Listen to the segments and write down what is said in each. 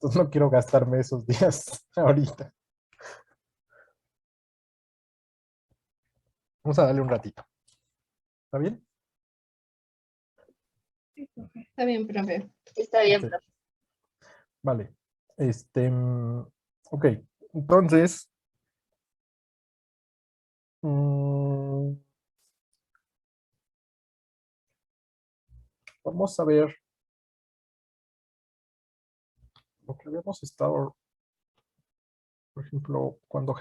Entonces no quiero gastarme esos días ahorita. Vamos a darle un ratito. ¿Está bien? Está bien, profe. Está bien, Ok. profe. Vale. Ok. Entonces, vamos a ver lo que habíamos estado, por ejemplo, cuando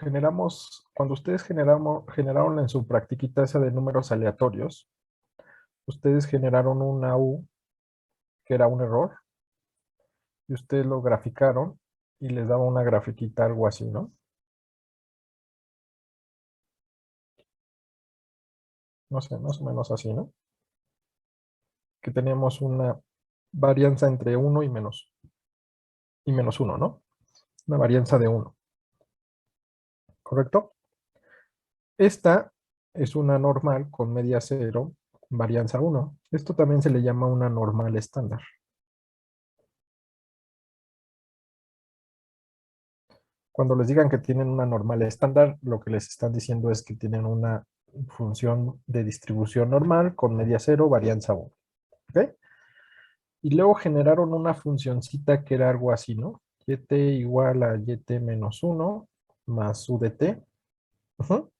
ustedes generaron en su practiquita esa de números aleatorios, ustedes generaron una U que era un error y ustedes lo graficaron y les daba una grafiquita algo así, ¿no? No sé, más o menos así, ¿no? Que teníamos una varianza entre 1 y menos 1, ¿no? Una varianza de 1, ¿correcto? Esta es una normal con media 0, varianza 1. Esto también se le llama una normal estándar. Cuando les digan que tienen una normal estándar, lo que les están diciendo es que tienen una función de distribución normal con media 0, varianza 1. ¿Ok? Y luego generaron una funcioncita que era algo así, ¿no? Yt igual a yt menos 1 más u de t. Ujú.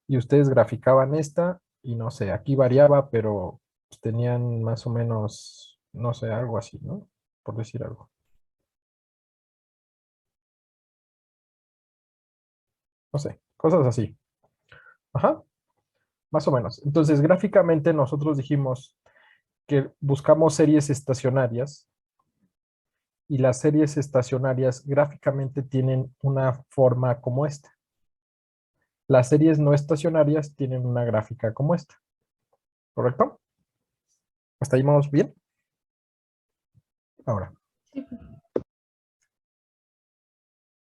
Y ustedes graficaban esta y no sé, aquí variaba, pero pues, tenían más o menos, no sé, algo así, ¿no? Por decir algo. No sé, cosas así. Ajá, más o menos. Entonces, gráficamente nosotros dijimos que buscamos series estacionarias y las series estacionarias gráficamente tienen una forma como esta. Las series no estacionarias tienen una gráfica como esta. ¿Correcto? ¿Hasta ahí vamos bien? Ahora,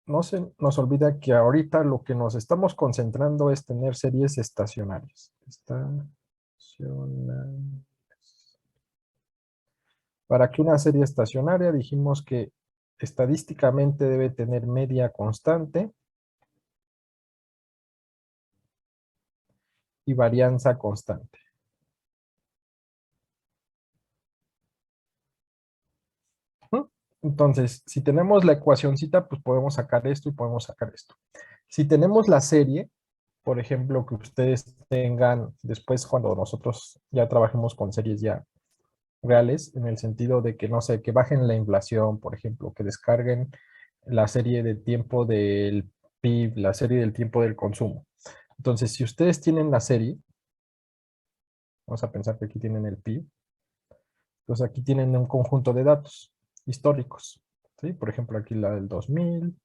no se nos olvida que ahorita lo que nos estamos concentrando es tener series estacionarias. Estacionarias. Para que una serie estacionaria dijimos que estadísticamente debe tener media constante y varianza constante. ¿Mm? Entonces, si tenemos la ecuacioncita, pues podemos sacar esto y podemos sacar esto. Si tenemos la serie, por ejemplo, que ustedes tengan después cuando nosotros ya trabajemos con series ya reales, en el sentido de que, no sé, que bajen la inflación, por ejemplo, que descarguen la serie de tiempo del PIB, la serie del tiempo del consumo. Entonces, si ustedes tienen la serie, vamos a pensar que aquí tienen el PIB, entonces aquí tienen un conjunto de datos históricos, ¿sí? Por ejemplo, aquí la del 2000,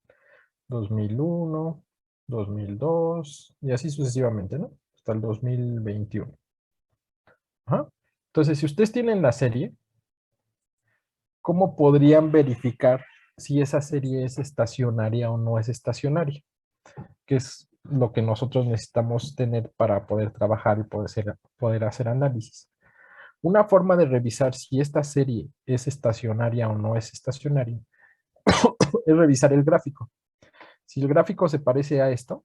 2001, 2002 y así sucesivamente, ¿no? Hasta el 2021. Ajá. Entonces, si ustedes tienen la serie, ¿cómo podrían verificar si esa serie es estacionaria o no es estacionaria? Que es lo que nosotros necesitamos tener para poder trabajar y poder hacer análisis. Una forma de revisar si esta serie es estacionaria o no es estacionaria es revisar el gráfico. Si el gráfico se parece a esto,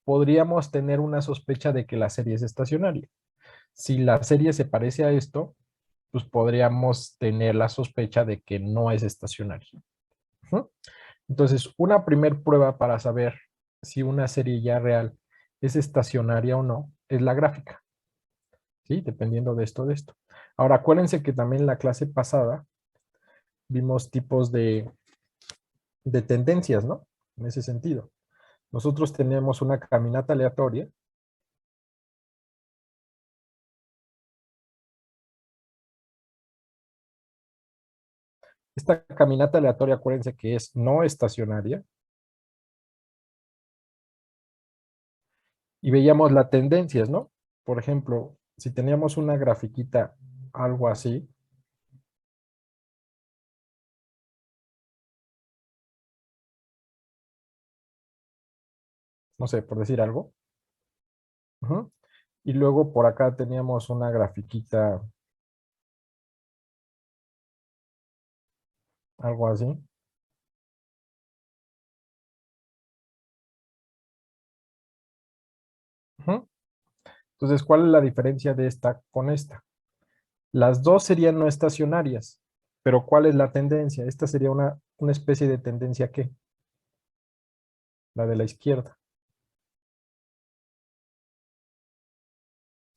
podríamos tener una sospecha de que la serie es estacionaria. Si la serie se parece a esto, pues podríamos tener la sospecha de que no es estacionaria. ¿Uh? Entonces, una primer prueba para saber si una serie ya real es estacionaria o no es la gráfica, ¿sí? Dependiendo de esto. Ahora, acuérdense que también en la clase pasada vimos tipos de tendencias, ¿no? En ese sentido. Nosotros tenemos una caminata aleatoria. Esta caminata aleatoria, acuérdense que es no estacionaria. Y veíamos las tendencias, ¿no? Por ejemplo, si teníamos una grafiquita, algo así, no sé, por decir algo. Ujú. Y luego por acá teníamos una grafiquita algo así. Ujú. Entonces, ¿cuál es la diferencia de esta con esta? Las dos serían no estacionarias, pero ¿cuál es la tendencia? Esta sería una especie de tendencia ¿qué? La de la izquierda.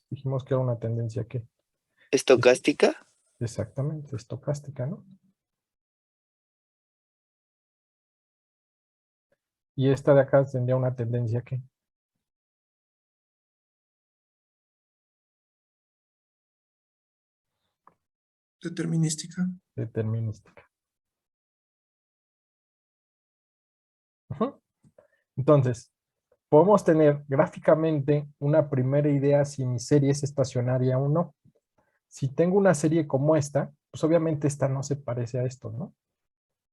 Dijimos que era una tendencia ¿qué? ¿Estocástica? Exactamente, estocástica, ¿no? Y esta de acá tendría una tendencia ¿qué? Determinística. Determinística. Ujú. Entonces, podemos tener gráficamente una primera idea si mi serie es estacionaria o no. Si tengo una serie como esta, pues obviamente esta no se parece a esto, ¿no?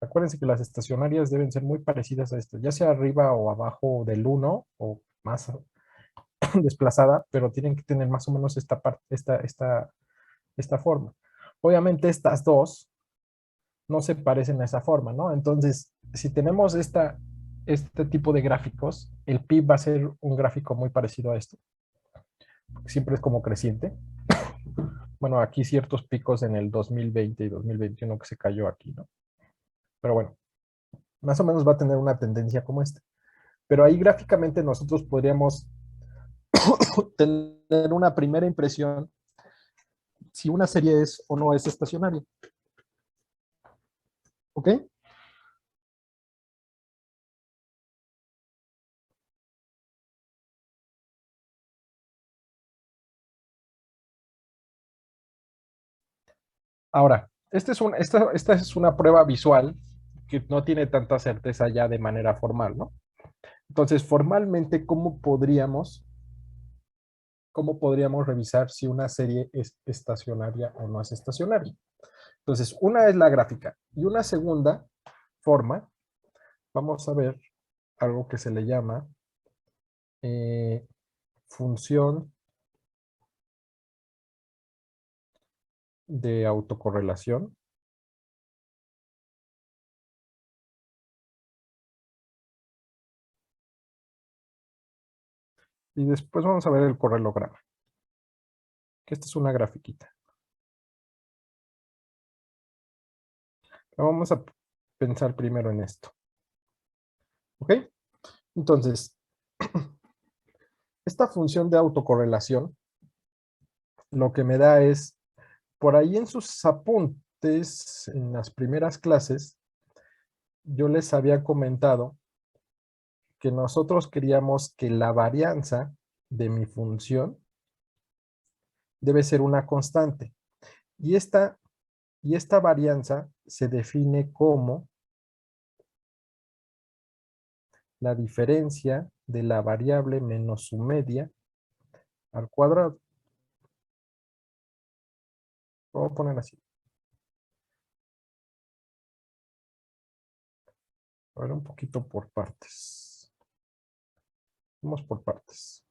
Acuérdense que las estacionarias deben ser muy parecidas a esto, ya sea arriba o abajo del uno o más desplazada, pero tienen que tener más o menos esta parte, esta forma. Obviamente estas dos no se parecen a esa forma, ¿no? Entonces, si tenemos este tipo de gráficos, el PIB va a ser un gráfico muy parecido a esto. Siempre es como creciente. Bueno, aquí ciertos picos en el 2020 y 2021 que se cayó aquí, ¿no? Pero bueno, más o menos va a tener una tendencia como esta. Pero ahí gráficamente nosotros podríamos tener una primera impresión si una serie es o no es estacionaria. ¿Ok? Ahora, esta es una prueba visual que no tiene tanta certeza ya de manera formal, ¿no? Entonces, formalmente, ¿cómo podríamos revisar si una serie es estacionaria o no es estacionaria? Entonces, una es la gráfica y una segunda forma, vamos a ver algo que se le llama función de autocorrelación. Y después vamos a ver el correlograma, que esta es una grafiquita. Vamos a pensar primero en esto. ¿Ok? Entonces, esta función de autocorrelación lo que me da es, por ahí en sus apuntes, en las primeras clases, yo les había comentado que nosotros queríamos que la varianza de mi función debe ser una constante. Y esta varianza se define como la diferencia de la variable menos su media al cuadrado. Lo voy a poner así. A ver, un poquito por partes. Vamos por partes.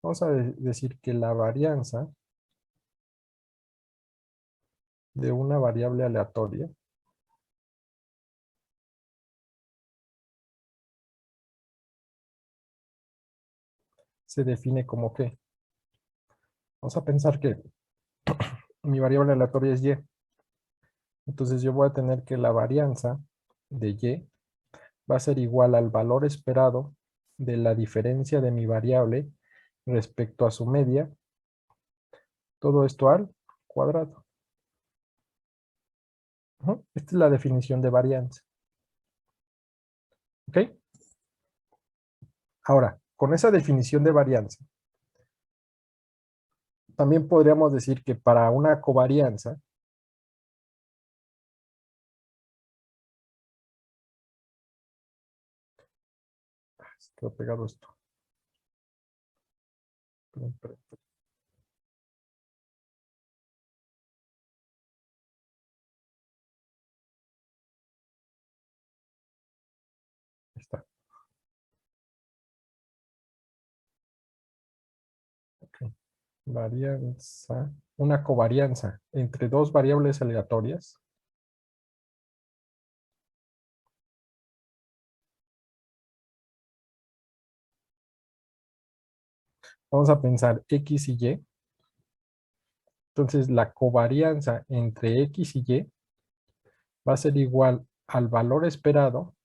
Vamos a decir que la varianza de una variable aleatoria se define como ¿qué? Vamos a pensar que mi variable aleatoria es y. Entonces yo voy a tener que la varianza de y va a ser igual al valor esperado de la diferencia de mi variable respecto a su media. Todo esto al cuadrado. Esta es la definición de varianza. ¿Ok? Ahora, con esa definición de varianza, también podríamos decir que para una covarianza, se quedó pegado esto. Esperen. Ahí está. Ok. varianza, una covarianza entre dos variables aleatorias. Vamos a pensar X y Y. Entonces, la covarianza entre X y Y va a ser igual al valor esperado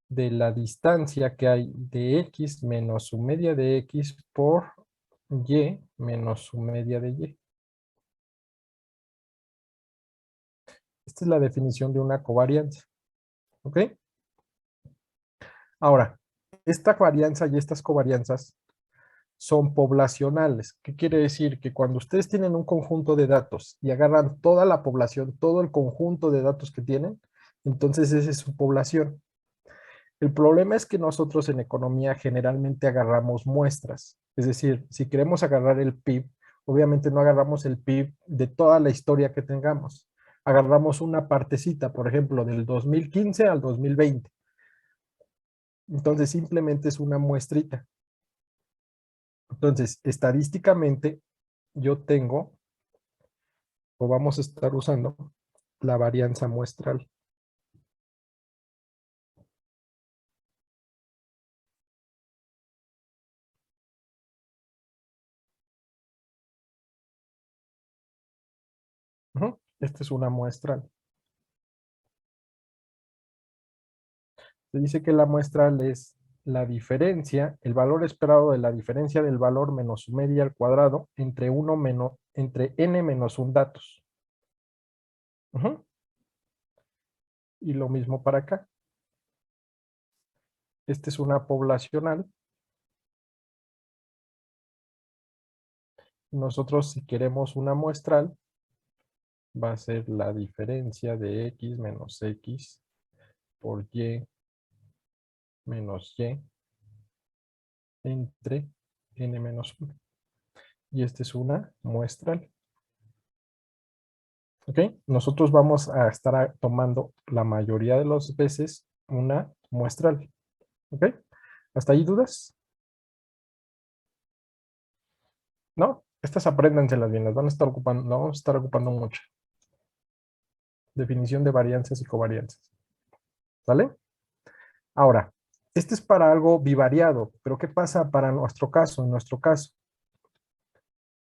de la distancia que hay de X menos su media de X por Y menos su media de Y. Esta es la definición de una covarianza. ¿Ok? Ahora, esta varianza y estas covarianzas son poblacionales. ¿Qué quiere decir? Que cuando ustedes tienen un conjunto de datos y agarran toda la población, todo el conjunto de datos que tienen, entonces esa es su población. El problema es que nosotros en economía generalmente agarramos muestras. Es decir, si queremos agarrar el PIB, obviamente no agarramos el PIB de toda la historia que tengamos. Agarramos una partecita, por ejemplo, del 2015 al 2020. Entonces simplemente es una muestrita. Entonces, estadísticamente, yo tengo, o vamos a estar usando, la varianza muestral. Esta es una muestral. Se dice que la muestral es la diferencia, el valor esperado de la diferencia del valor menos su media al cuadrado entre entre n menos un datos. Y lo mismo para acá. Esta es una poblacional. Nosotros, si queremos una muestral, va a ser la diferencia de x menos x por y menos y entre n menos 1. Y esta es una muestral. ¿Ok? Nosotros vamos a estar tomando la mayoría de las veces una muestral. ¿Ok? ¿Hasta ahí dudas? ¿No? Estas apréndanselas bien, las van a estar ocupando, no vamos a estar ocupando mucho. Definición de varianzas y covarianzas. ¿Vale? Ahora, este es para algo bivariado, pero ¿qué pasa para nuestro caso? En nuestro caso,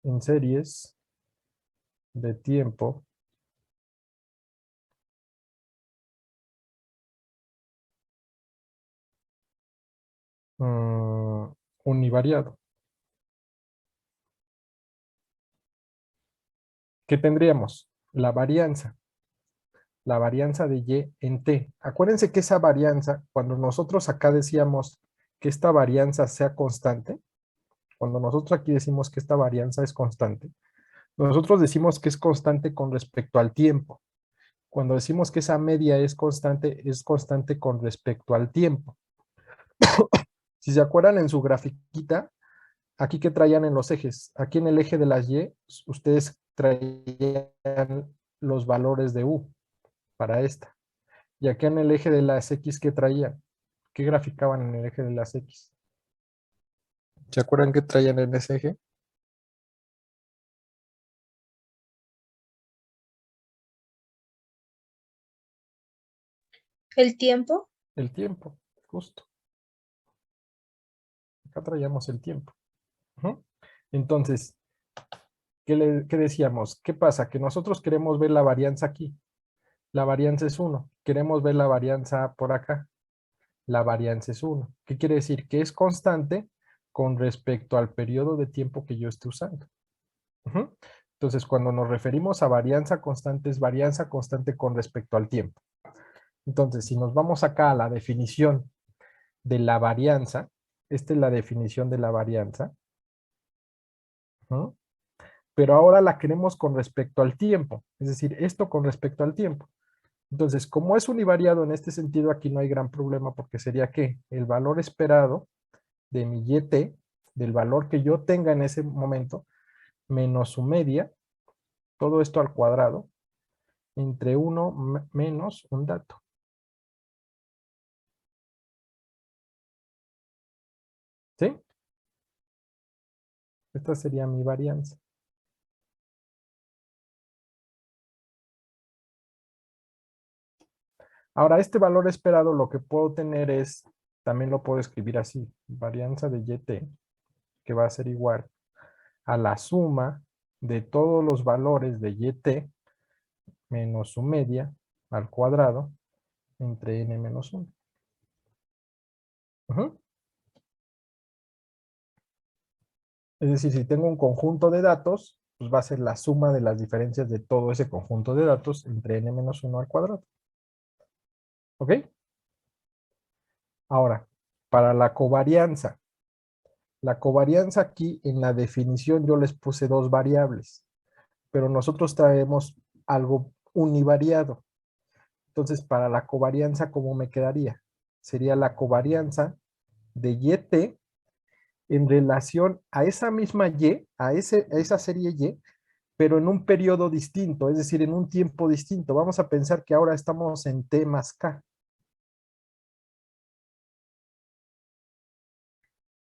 en series de tiempo, univariado. ¿Qué tendríamos? La varianza de y en t. Acuérdense que esa varianza, cuando nosotros acá decíamos que esta varianza sea constante, cuando nosotros aquí decimos que esta varianza es constante, nosotros decimos que es constante con respecto al tiempo. Cuando decimos que esa media es constante con respecto al tiempo. Si se acuerdan en su grafiquita, aquí que traían en los ejes, aquí en el eje de las y, ustedes traían los valores de u para esta. Y aquí en el eje de las x, ¿qué traían? ¿Qué graficaban en el eje de las x? ¿Se acuerdan qué traían en ese eje? El tiempo. El tiempo, justo. Acá traíamos el tiempo. Entonces, ¿qué decíamos? ¿Qué pasa? Que nosotros queremos ver la varianza aquí. La varianza es 1. Queremos ver la varianza por acá. La varianza es 1. ¿Qué quiere decir? Que es constante con respecto al periodo de tiempo que yo esté usando. Entonces, cuando nos referimos a varianza constante, es varianza constante con respecto al tiempo. Entonces, si nos vamos acá a la definición de la varianza, esta es la definición de la varianza, pero ahora la queremos con respecto al tiempo, es decir, esto con respecto al tiempo. Entonces, como es univariado en este sentido, aquí no hay gran problema porque sería que el valor esperado de mi YT, del valor que yo tenga en ese momento, menos su media, todo esto al cuadrado, entre 1 menos un dato. ¿Sí? Esta sería mi varianza. Ahora, este valor esperado lo que puedo tener es, también lo puedo escribir así, varianza de YT, que va a ser igual a la suma de todos los valores de YT menos su media al cuadrado entre n menos 1. Es decir, si tengo un conjunto de datos, pues va a ser la suma de las diferencias de todo ese conjunto de datos entre n menos 1 al cuadrado. ¿Ok? Ahora, para la covarianza. La covarianza aquí en la definición yo les puse dos variables, pero nosotros traemos algo univariado. Entonces, para la covarianza, ¿cómo me quedaría? Sería la covarianza de YT en relación a esa misma Y, a esa serie Y, pero en un periodo distinto, es decir, en un tiempo distinto. Vamos a pensar que ahora estamos en T más K.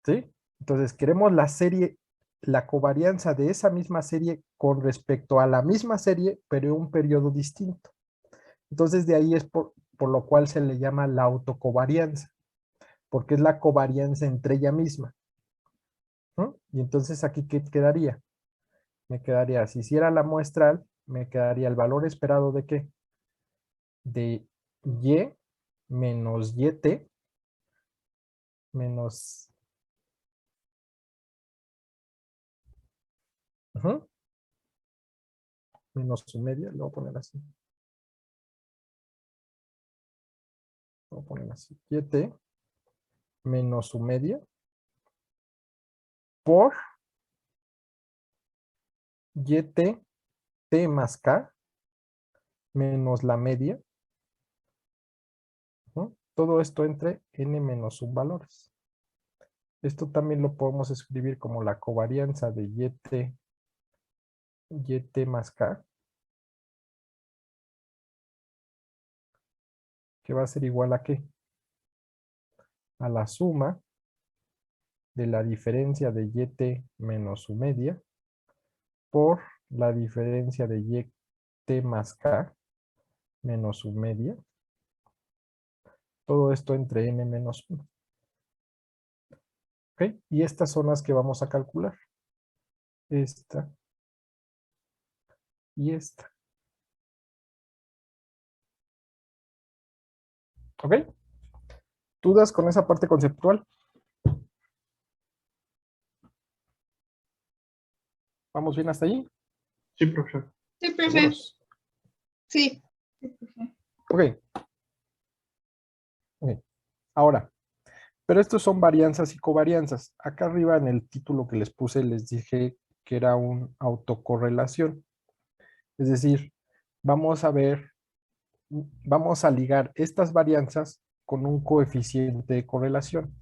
¿Sí? Entonces, queremos la serie, la covarianza de esa misma serie con respecto a la misma serie, pero en un periodo distinto. Entonces, de ahí es por lo cual se le llama la autocovarianza, porque es la covarianza entre ella misma. ¿No? Y entonces, ¿aquí qué quedaría? Me quedaría, si hiciera la muestral, me quedaría el valor esperado de ¿qué? De Y menos YT menos... menos su media, lo voy a poner así. Lo voy a poner así. YT menos su media por YT T más K menos la media. ¿No? Todo esto entre n menos subvalores. Esto también lo podemos escribir como la covarianza de YT más K, que va a ser igual a ¿qué? A la suma de la diferencia de YT menos su media por la diferencia de YT más K menos su media. Todo esto entre n menos 1. ¿Ok? Y estas son las que vamos a calcular. Esta y esta. ¿Ok? ¿Dudas con esa parte conceptual? ¿Vamos bien hasta allí? Sí, profesor. Sí, profe. ¿Seguros? Sí. Sí, profe. Ok. Ok. Ahora, pero estos son varianzas y covarianzas. Acá arriba en el título que les puse les dije que era un autocorrelación. Es decir, vamos a ver, vamos a ligar estas varianzas con un coeficiente de correlación.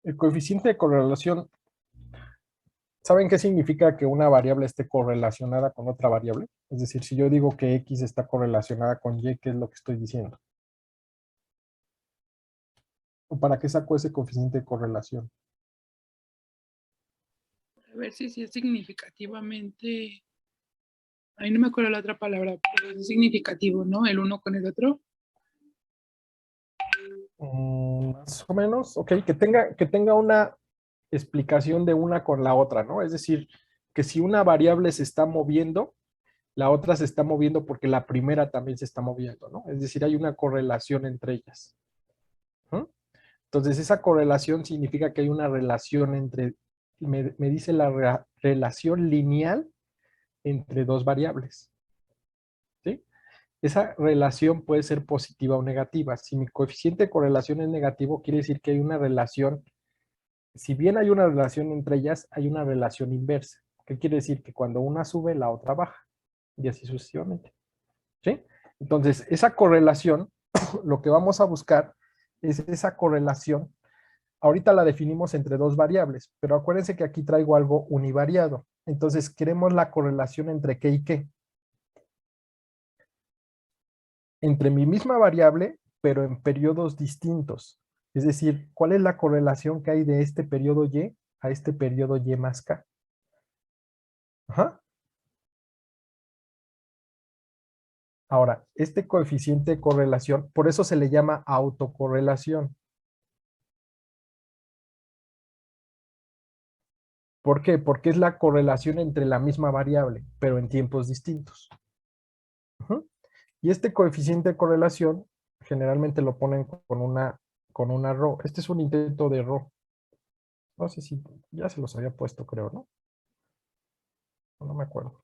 El coeficiente de correlación, ¿saben qué significa que una variable esté correlacionada con otra variable? Es decir, si yo digo que X está correlacionada con Y, ¿qué es lo que estoy diciendo? ¿O para qué saco ese coeficiente de correlación? A ver si es significativamente, ahí no me acuerdo la otra palabra, pero es significativo, ¿no? El uno con el otro. Más o menos, ok, que tenga una explicación de una con la otra, ¿no? Es decir, que si una variable se está moviendo, la otra se está moviendo porque la primera también se está moviendo, ¿no? Es decir, hay una correlación entre ellas. Entonces, esa correlación significa que hay una relación entre, me dice la relación lineal entre dos variables, ¿sí? Esa relación puede ser positiva o negativa. Si mi coeficiente de correlación es negativo, quiere decir que hay una relación, si bien hay una relación entre ellas, hay una relación inversa. ¿Qué quiere decir? Que cuando una sube, la otra baja. Y así sucesivamente. ¿Sí? Entonces, esa correlación, lo que vamos a buscar es esa correlación. Ahorita la definimos entre dos variables, pero acuérdense que aquí traigo algo univariado. Entonces, queremos la correlación entre qué y qué. Entre mi misma variable, pero en periodos distintos. Es decir, ¿cuál es la correlación que hay de este periodo Y a este periodo Y más K? Ajá. Ahora, este coeficiente de correlación, por eso se le llama autocorrelación. ¿Por qué? Porque es la correlación entre la misma variable, pero en tiempos distintos. Ujú. Y este coeficiente de correlación generalmente lo ponen con una ρ. Este es un intento de ρ. No sé si ya se los había puesto, creo, ¿no? No me acuerdo.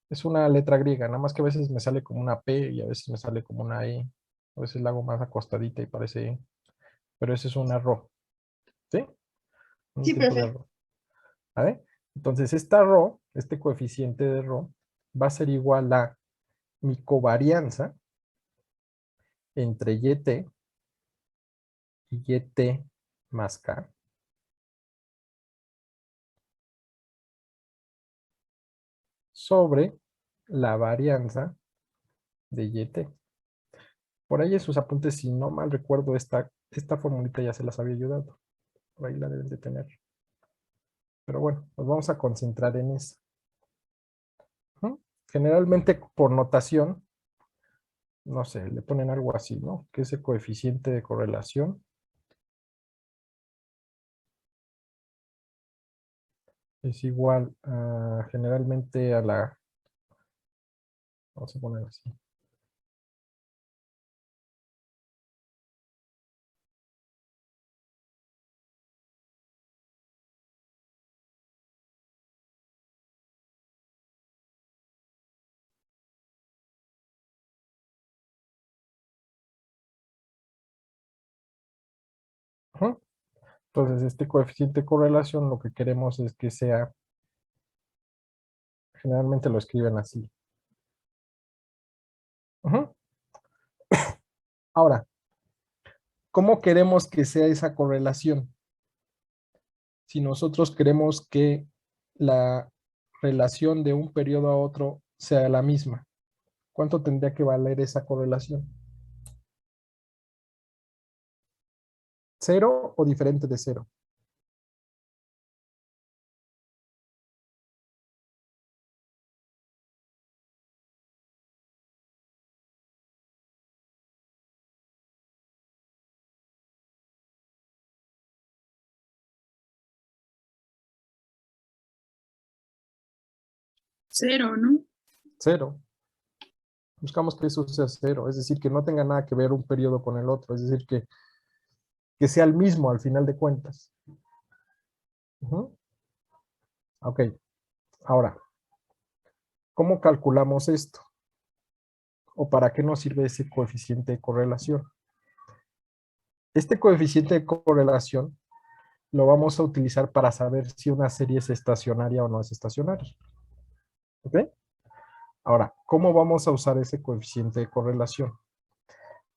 Es una letra griega, nada más que a veces me sale como una P y a veces me sale como una E. A veces la hago más acostadita y parece E. Pero ese es una ρ. ¿Sí? Un Sí, intento de profe. ρ. ¿Vale? Entonces, esta ρ, este coeficiente de ρ, va a ser igual a mi covarianza entre YT y YT más K sobre la varianza de YT. Por ahí en sus apuntes, si no mal recuerdo, esta formulita ya se las había ayudado. Por ahí la deben de tener. Pero bueno, nos vamos a concentrar en eso. Generalmente por notación, no sé, le ponen algo así, ¿no? Que ese coeficiente de correlación es igual generalmente a la, vamos a poner así. Ujú. Entonces, este coeficiente de correlación lo que queremos es que sea, generalmente lo escriben así. Ujú. Ahora, ¿cómo queremos que sea esa correlación? Si nosotros queremos que la relación de un periodo a otro sea la misma, ¿cuánto tendría que valer esa correlación? ¿Cero o diferente de cero? Cero, ¿no? Cero. Buscamos que eso sea cero, es decir, que no tenga nada que ver un periodo con el otro, es decir, que sea el mismo al final de cuentas. Ujú. Ok, ahora, ¿cómo calculamos esto? ¿O para qué nos sirve ese coeficiente de correlación? Este coeficiente de correlación lo vamos a utilizar para saber si una serie es estacionaria o no es estacionaria. ¿Ok? Ahora, ¿cómo vamos a usar ese coeficiente de correlación?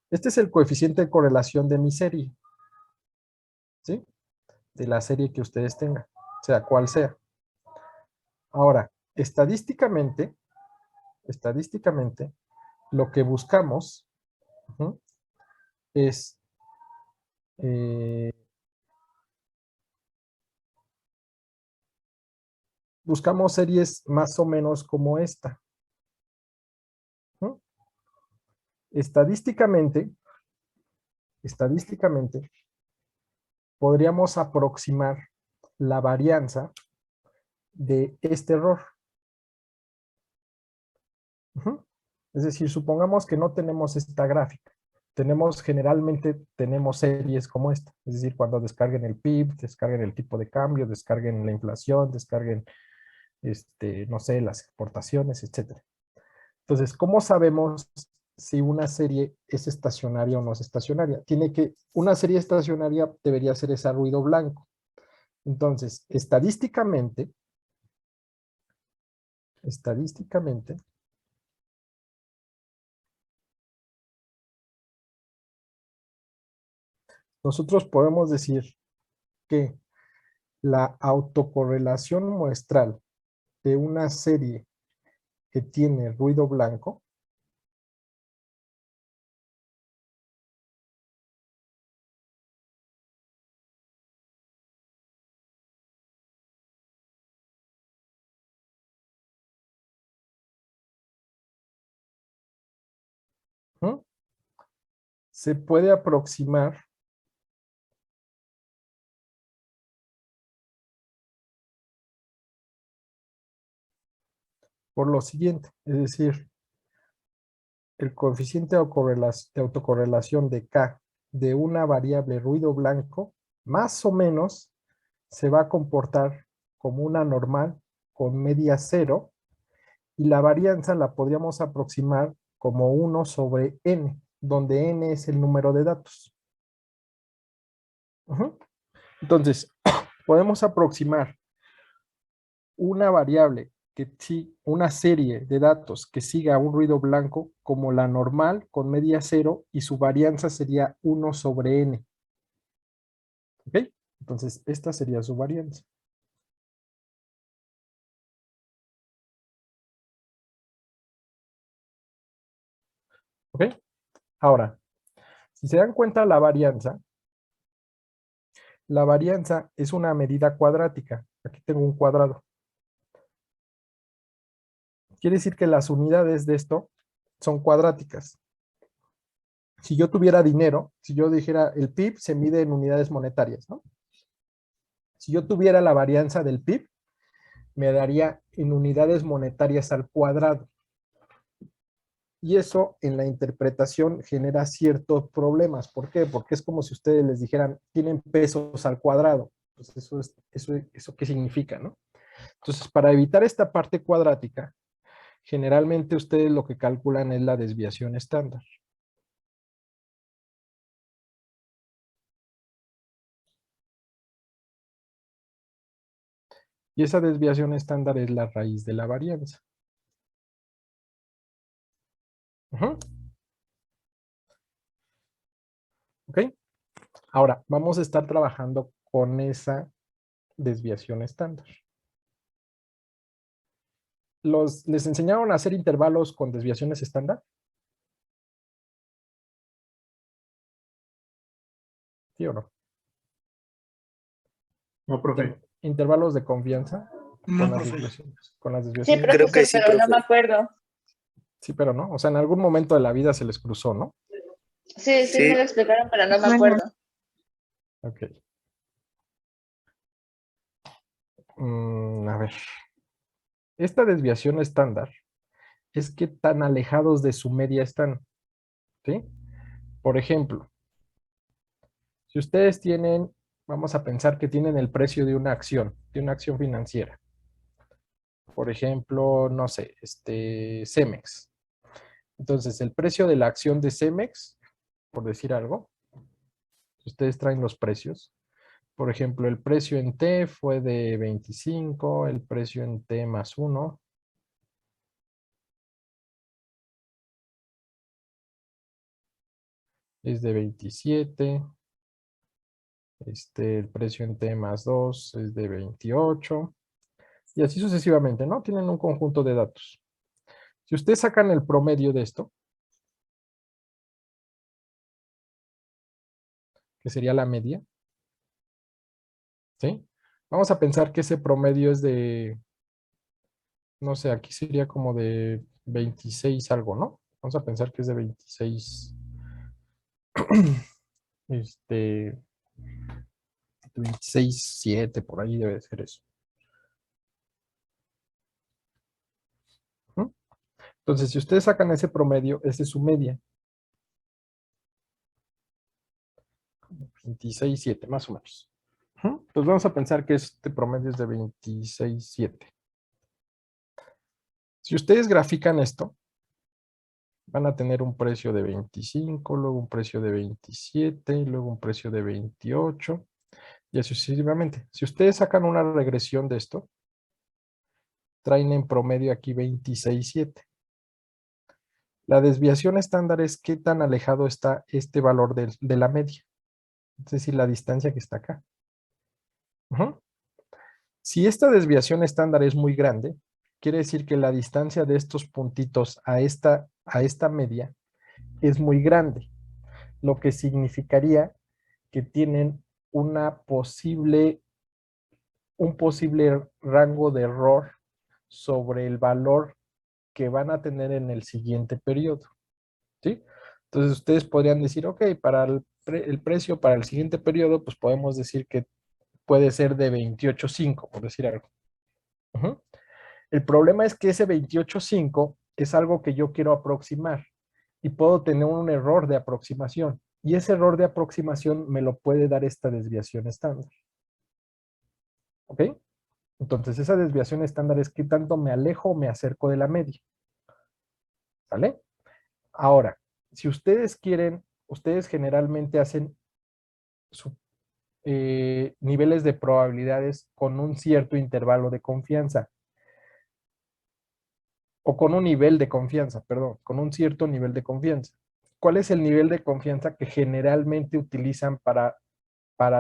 Este es el coeficiente de correlación de mi serie, ¿sí? De la serie que ustedes tengan, sea cual sea. Ahora, estadísticamente, lo que buscamos es buscamos series más o menos como esta. ¿No? Estadísticamente, podríamos aproximar la varianza de este error. Es decir, supongamos que no tenemos esta gráfica. Generalmente tenemos series como esta. Es decir, cuando descarguen el PIB, descarguen el tipo de cambio, descarguen la inflación, descarguen, no sé, las exportaciones, etcétera. Entonces, ¿cómo sabemos si una serie es estacionaria o no es estacionaria? Una serie estacionaria debería ser ese ruido blanco. Entonces, estadísticamente, nosotros podemos decir que la autocorrelación muestral de una serie que tiene ruido blanco se puede aproximar por lo siguiente, es decir, el coeficiente de autocorrelación de K de una variable ruido blanco más o menos se va a comportar como una normal con media cero y la varianza la podríamos aproximar como 1 sobre n, donde n es el número de datos. Entonces, podemos aproximar una variable una serie de datos que siga un ruido blanco como la normal con media cero y su varianza sería 1 sobre n. ¿Ok? Entonces, esta sería su varianza. ¿Ok? Ahora, si se dan cuenta la varianza es una medida cuadrática. Aquí tengo un cuadrado. Quiere decir que las unidades de esto son cuadráticas. Si yo tuviera dinero, si yo dijera el PIB se mide en unidades monetarias, ¿no? Si yo tuviera la varianza del PIB, me daría en unidades monetarias al cuadrado. Y eso en la interpretación genera ciertos problemas. ¿Por qué? Porque es como si ustedes les dijeran, tienen pesos al cuadrado. Pues eso ¿qué significa, no? Entonces, para evitar esta parte cuadrática, generalmente ustedes lo que calculan es la desviación estándar. Y esa desviación estándar es la raíz de la varianza. ¿Ok? Ahora, vamos a estar trabajando con esa desviación estándar. ¿Les enseñaron a hacer intervalos con desviaciones estándar? ¿Sí o no? No, profe. Intervalos de confianza No, con las profe. desviaciones. Con las Sí, desviaciones. Creo que profesor, sí, pero no me profe. acuerdo. Sí, pero no. O sea, en algún momento de la vida se les cruzó, ¿no? Sí, sí me Sí, lo explicaron, pero no me Bueno. acuerdo. Ok. A ver. Esta desviación estándar es qué tan alejados de su media están. ¿Sí? Por ejemplo, si ustedes tienen, vamos a pensar que tienen el precio de una acción financiera. Por ejemplo, no sé, Cemex. Entonces, el precio de la acción de Cemex, por decir algo, si ustedes traen los precios, por ejemplo, el precio en T fue de 25, el precio en T más 1 es de 27, el precio en T más 2 es de 28, y así sucesivamente, ¿no? Tienen un conjunto de datos. Si ustedes sacan el promedio de esto, que sería la media, ¿sí? Vamos a pensar que ese promedio es de, no sé, aquí sería como de 26 algo, ¿no? Vamos a pensar que es de 26, 26.7, por ahí debe ser eso. Entonces, si ustedes sacan ese promedio, esa es su media. 26.7, más o menos. Entonces vamos a pensar que este promedio es de 26.7. Si ustedes grafican esto, van a tener un precio de 25, luego un precio de 27, luego un precio de 28, y así sucesivamente. Si ustedes sacan una regresión de esto, traen en promedio aquí 26.7. La desviación estándar es qué tan alejado está este valor de la media. Es decir, la distancia que está acá. Si esta desviación estándar es muy grande, quiere decir que la distancia de estos puntitos a esta media es muy grande, lo que significaría que tienen un posible rango de error sobre el valor que van a tener en el siguiente periodo, ¿sí? Entonces ustedes podrían decir, ok, para el precio para el siguiente periodo, pues podemos decir que puede ser de 28.5, por decir algo. Uh-huh. El problema es que ese 28.5 es algo que yo quiero aproximar y puedo tener un error de aproximación. Y ese error de aproximación me lo puede dar esta desviación estándar. ¿Ok? Entonces, esa desviación estándar es qué tanto me alejo o me acerco de la media. ¿Vale? Ahora, si ustedes quieren, ustedes generalmente hacen niveles de probabilidades con un cierto intervalo de confianza. O con un nivel de confianza, perdón, con un cierto nivel de confianza. ¿Cuál es el nivel de confianza que generalmente utilizan para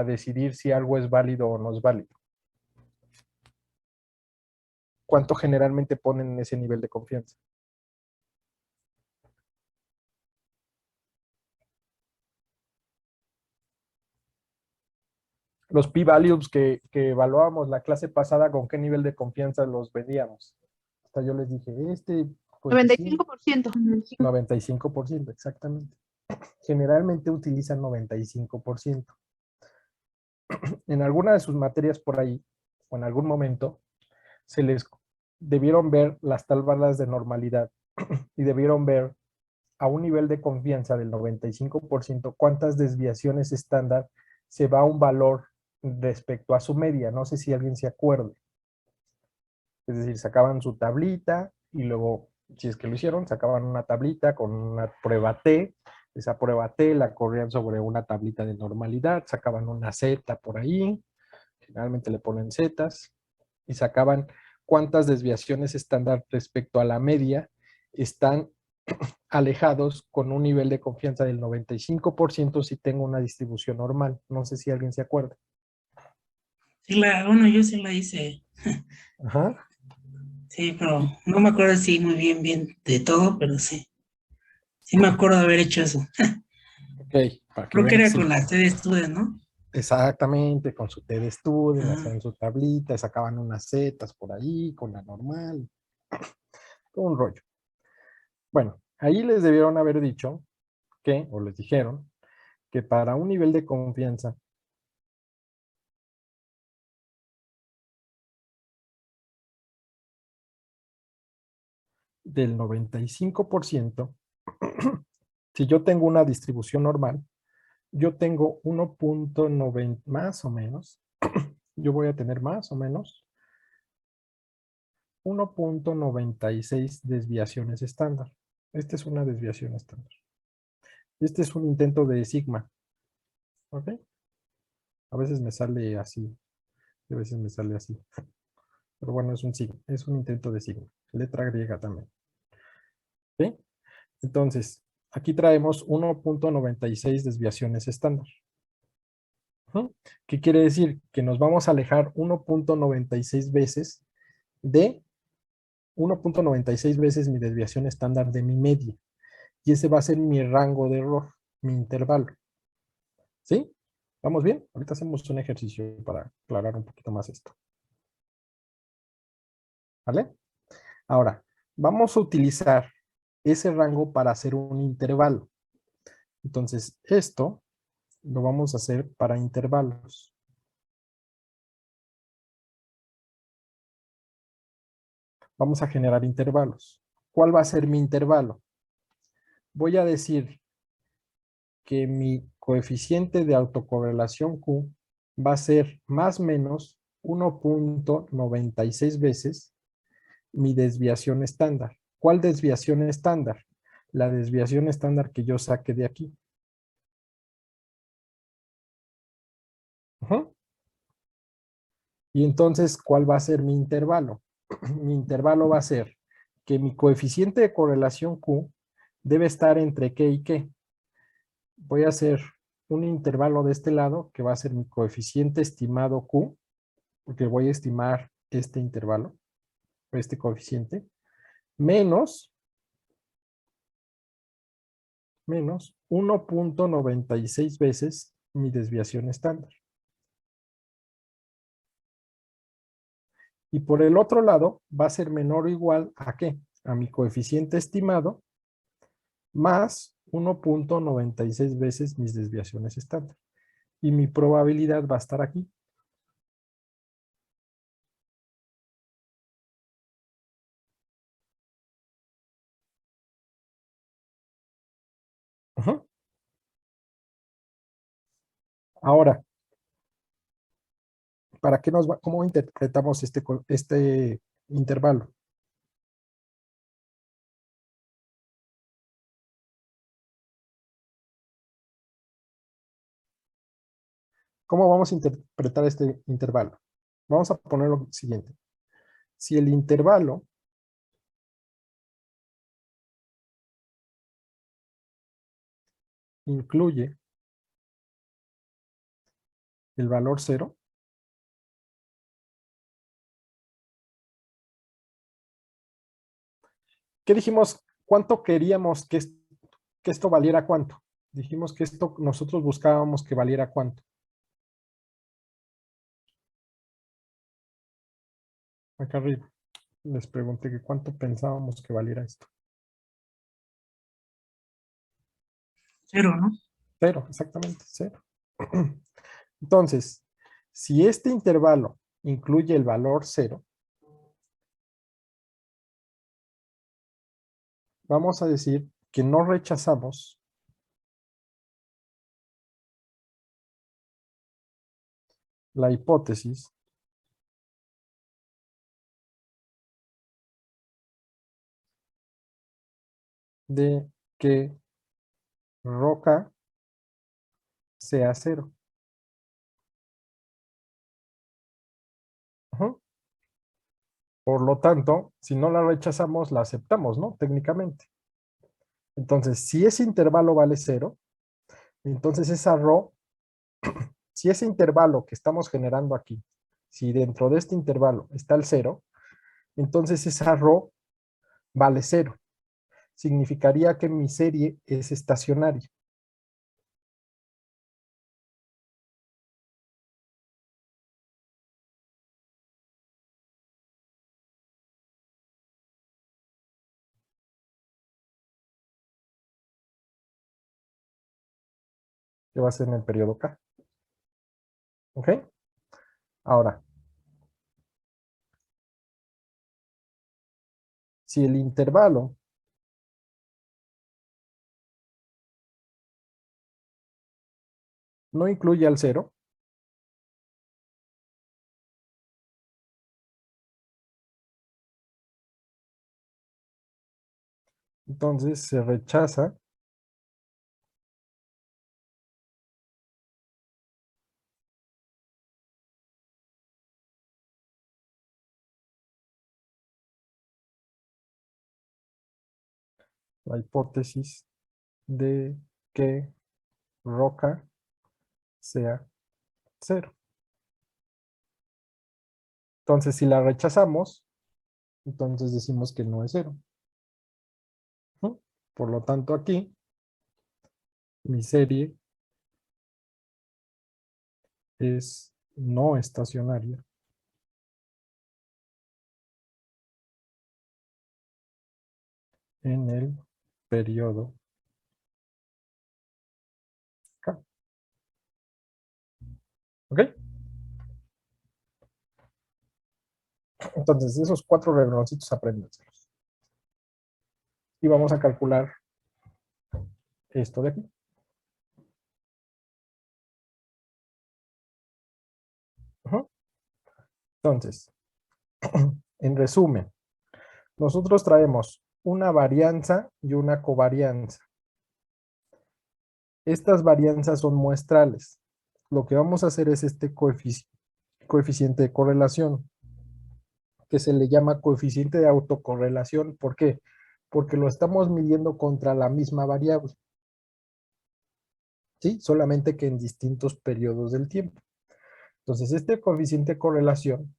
decidir si algo es válido o no es válido? ¿Cuánto generalmente ponen en ese nivel de confianza? Los p-values que evaluábamos la clase pasada, ¿con qué nivel de confianza los veníamos? Hasta yo les dije, 95%. 95%, exactamente. Generalmente utilizan 95%. En alguna de sus materias por ahí, o en algún momento, se les debieron ver las tablas de normalidad y debieron ver a un nivel de confianza del 95% cuántas desviaciones estándar se va a un valor respecto a su media. No sé si alguien se acuerde. Es decir, sacaban su tablita y luego, si es que lo hicieron, sacaban una tablita con una prueba T. Esa prueba T la corrían sobre una tablita de normalidad, sacaban una Z por ahí, generalmente le ponen Zetas, y sacaban cuántas desviaciones estándar respecto a la media están alejados con un nivel de confianza del 95% si tengo una distribución normal. No sé si alguien se acuerda. Sí, bueno, yo sí la hice. Ajá. Sí, pero no me acuerdo así muy bien de todo, pero sí. Sí me acuerdo de haber hecho eso. Ok, para que Creo que vean era sí. con la T de estudio, ¿no? Exactamente, con su T de estudio, Ah. hacían su tablita, sacaban unas zetas por ahí, con la normal. Todo un rollo. Bueno, ahí les debieron haber dicho que, o les dijeron, que para un nivel de confianza del 95%, si yo tengo una distribución normal, yo tengo 1.90 más o menos, yo voy a tener más o menos 1.96 desviaciones estándar. Esta es una desviación estándar. Este es un intento de sigma. ¿Ok? A veces me sale así, a veces me sale así. Pero bueno, es un sigma, es un intento de sigma. Letra griega también. ¿Ok? Entonces, aquí traemos 1.96 desviaciones estándar. ¿Qué quiere decir? Que nos vamos a alejar 1.96 veces de 1.96 veces mi desviación estándar de mi media. Y ese va a ser mi rango de error, mi intervalo. ¿Sí? ¿Vamos bien? Ahorita hacemos un ejercicio para aclarar un poquito más esto. ¿Vale? Ahora, vamos a utilizar ese rango para hacer un intervalo. Entonces, esto lo vamos a hacer para intervalos. Vamos a generar intervalos. ¿Cuál va a ser mi intervalo? Voy a decir que mi coeficiente de autocorrelación Q va a ser más o menos 1.96 veces mi desviación estándar. ¿Cuál desviación estándar? La desviación estándar que yo saque de aquí. Y entonces, ¿cuál va a ser mi intervalo? Mi intervalo va a ser que mi coeficiente de correlación Q debe estar entre qué y qué. Voy a hacer un intervalo de este lado que va a ser mi coeficiente estimado Q porque voy a estimar este intervalo, este coeficiente, menos 1.96 veces mi desviación estándar. Y por el otro lado va a ser menor o igual ¿a qué? A mi coeficiente estimado más 1.96 veces mis desviaciones estándar. Y mi probabilidad va a estar aquí. Ujú. Ahora, ¿para qué nos va? ¿Cómo interpretamos este intervalo? ¿Cómo vamos a interpretar este intervalo? Vamos a poner lo siguiente. Si el intervalo incluye el valor 0, ¿qué dijimos? ¿Cuánto queríamos que esto valiera cuánto? Dijimos que esto nosotros buscábamos que valiera cuánto. Acá arriba. Les pregunté que cuánto pensábamos que valiera esto. 0, ¿no? 0, exactamente, 0. Entonces, si este intervalo incluye el valor 0, vamos a decir que no rechazamos la hipótesis de que roca sea 0. Ujú. Por lo tanto, si no la rechazamos, la aceptamos, ¿no? Técnicamente. Entonces, si ese intervalo vale 0, entonces esa rho, si ese intervalo que estamos generando aquí, si dentro de este intervalo está el 0, entonces esa rho vale 0. Significaría que mi serie es estacionaria. Que va a ser en el periodo K. ¿Ok? Ahora, si el intervalo no incluye al 0, entonces se rechaza la hipótesis de que roca sea 0. Entonces, si la rechazamos, entonces decimos que no es 0. ¿Mm? Por lo tanto, aquí, mi serie es no estacionaria. En el periodo K. ¿Ok? Entonces, esos 4 rengloncitos apréndanselos. Y vamos a calcular esto de aquí. Ujú. Entonces, en resumen, nosotros traemos una varianza y una covarianza. Estas varianzas son muestrales. Lo que vamos a hacer es este coeficiente de correlación, que se le llama coeficiente de autocorrelación. ¿Por qué? Porque lo estamos midiendo contra la misma variable. ¿Sí? Solamente que en distintos periodos del tiempo. Entonces, este coeficiente de correlación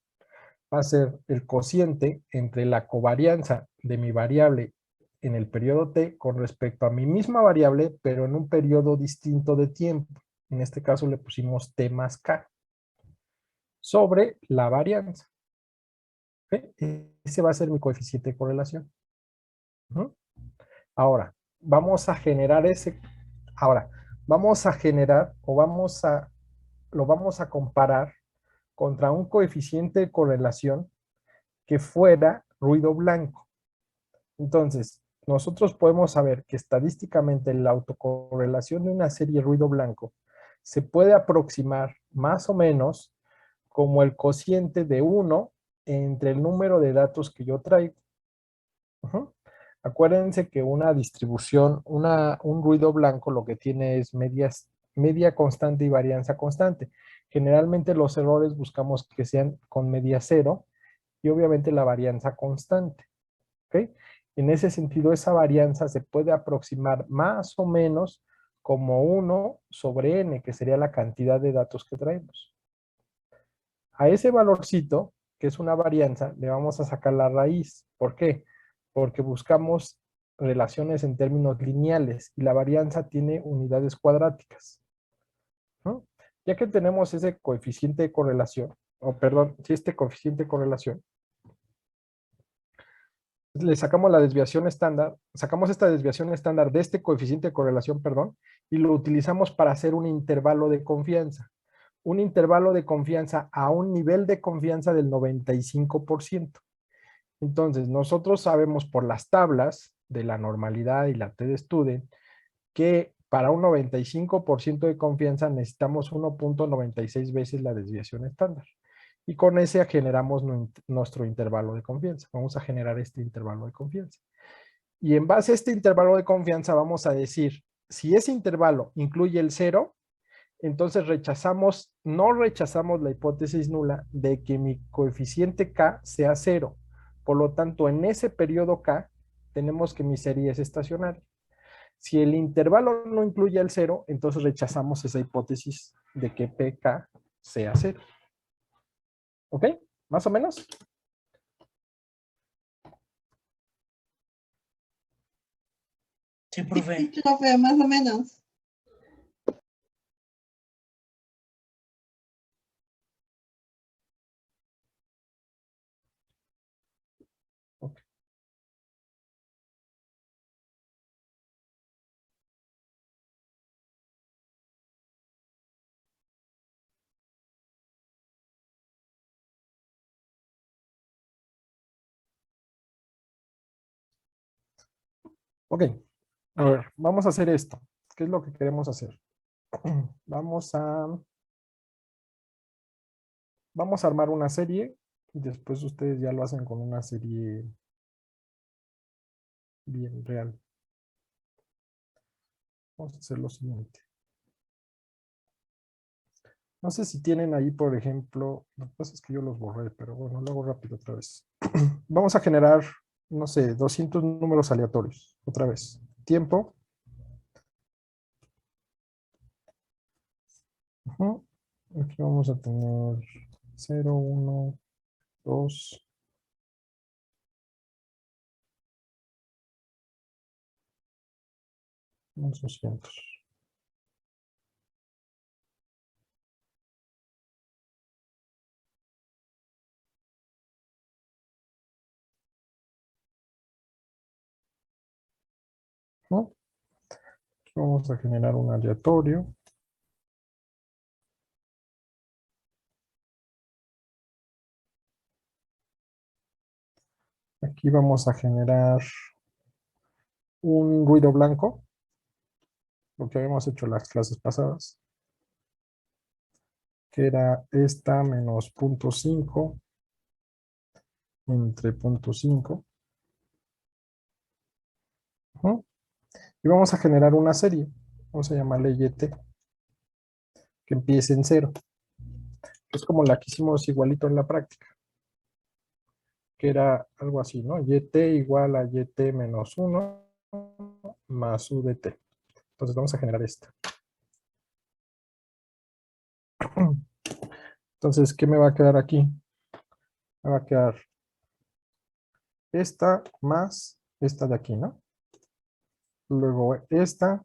va a ser el cociente entre la covarianza de mi variable en el periodo t con respecto a mi misma variable, pero en un periodo distinto de tiempo. En este caso le pusimos t más k, sobre la varianza. ¿Okay? Ese va a ser mi coeficiente de correlación. Ahora, vamos a generar lo vamos a comparar contra un coeficiente de correlación que fuera ruido blanco. Entonces, nosotros podemos saber que estadísticamente la autocorrelación de una serie ruido blanco se puede aproximar más o menos como el cociente de 1 entre el número de datos que yo traigo. Acuérdense que una distribución, un ruido blanco lo que tiene es media constante y varianza constante. Generalmente los errores buscamos que sean con media cero y obviamente la varianza constante. ¿Okay? En ese sentido, esa varianza se puede aproximar más o menos como 1 sobre n, que sería la cantidad de datos que traemos. A ese valorcito, que es una varianza, le vamos a sacar la raíz. ¿Por qué? Porque buscamos relaciones en términos lineales y la varianza tiene unidades cuadráticas. ¿No? Ya que tenemos ese coeficiente de correlación, este coeficiente de correlación, le sacamos la desviación estándar, sacamos esta desviación estándar de este coeficiente de correlación, y lo utilizamos para hacer un intervalo de confianza. Un intervalo de confianza a un nivel de confianza del 95%. Entonces, nosotros sabemos por las tablas de la normalidad y la t-de-Student que para un 95% de confianza necesitamos 1.96 veces la desviación estándar. Y con ese generamos nuestro intervalo de confianza. Vamos a generar este intervalo de confianza. Y en base a este intervalo de confianza vamos a decir, si ese intervalo incluye el 0, entonces no rechazamos la hipótesis nula de que mi coeficiente k sea 0. Por lo tanto, en ese periodo k, tenemos que mi serie es estacionaria. Si el intervalo no incluye el 0, entonces rechazamos esa hipótesis de que pk sea 0. ¿Ok? ¿Más o menos? Sí, profe. Sí, profe, más o menos. Ok. Ok. A ver, vamos a hacer esto. ¿Qué es lo que queremos hacer? Vamos a armar una serie y después ustedes ya lo hacen con una serie bien real. Vamos a hacer lo siguiente. No sé si tienen ahí, por ejemplo, lo que pasa es que yo los borré, pero bueno, lo hago rápido otra vez. Vamos a generar, no sé, 200 números aleatorios. Otra vez. Tiempo. Aquí vamos a tener 0, 1, 2. Unos 200. ¿No? Aquí vamos a generar un aleatorio. Aquí vamos a generar un ruido blanco, lo que habíamos hecho en las clases pasadas, que era esta menos 0.5 entre 0.5. Y vamos a generar una serie, vamos a llamarle YT, que empiece en 0. Es como la que hicimos igualito en la práctica, que era algo así, ¿no? YT igual a YT menos 1 más U de T. Entonces vamos a generar esta. Entonces, ¿qué me va a quedar aquí? Me va a quedar esta más esta de aquí, ¿no? Luego esta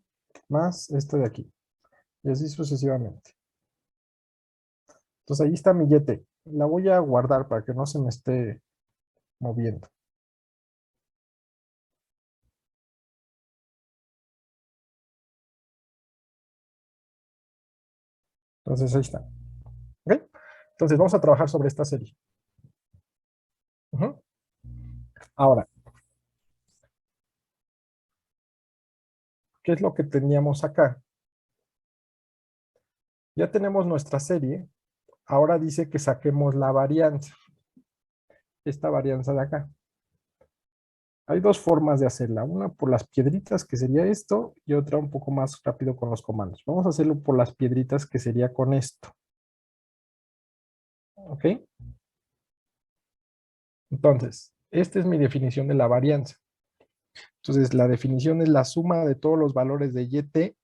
más esta de aquí. Y así sucesivamente. Entonces ahí está mi YT. La voy a guardar para que no se me esté moviendo. Entonces ahí está. ¿Ok? Entonces vamos a trabajar sobre esta serie. Ujú. Ahora, ¿qué es lo que teníamos acá? Ya tenemos nuestra serie. Ahora dice que saquemos la varianza. Esta varianza de acá. Hay dos formas de hacerla. Una por las piedritas, que sería esto, y otra un poco más rápido con los comandos. Vamos a hacerlo por las piedritas, que sería con esto. ¿Ok? Entonces, esta es mi definición de la varianza. Entonces, la definición es la suma de todos los valores de YT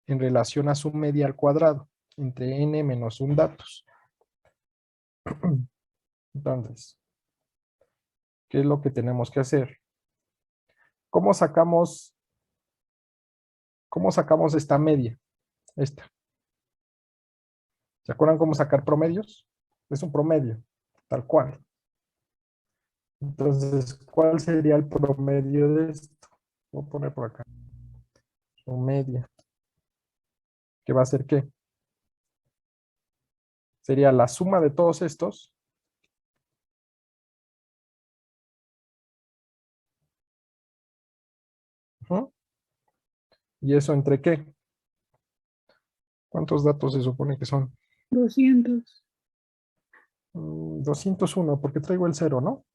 en relación a su media al cuadrado, entre n menos un datos. Entonces, ¿qué es lo que tenemos que hacer? ¿Cómo sacamos esta media? Esta. ¿Se acuerdan cómo sacar promedios? Es un promedio, tal cual. Entonces, ¿cuál sería el promedio de esto? Voy a poner por acá. Su media. ¿Qué va a ser qué? Sería la suma de todos estos. ¿Uh? ¿Y eso entre qué? ¿Cuántos datos se supone que son? 200. 201, porque traigo el 0, ¿no?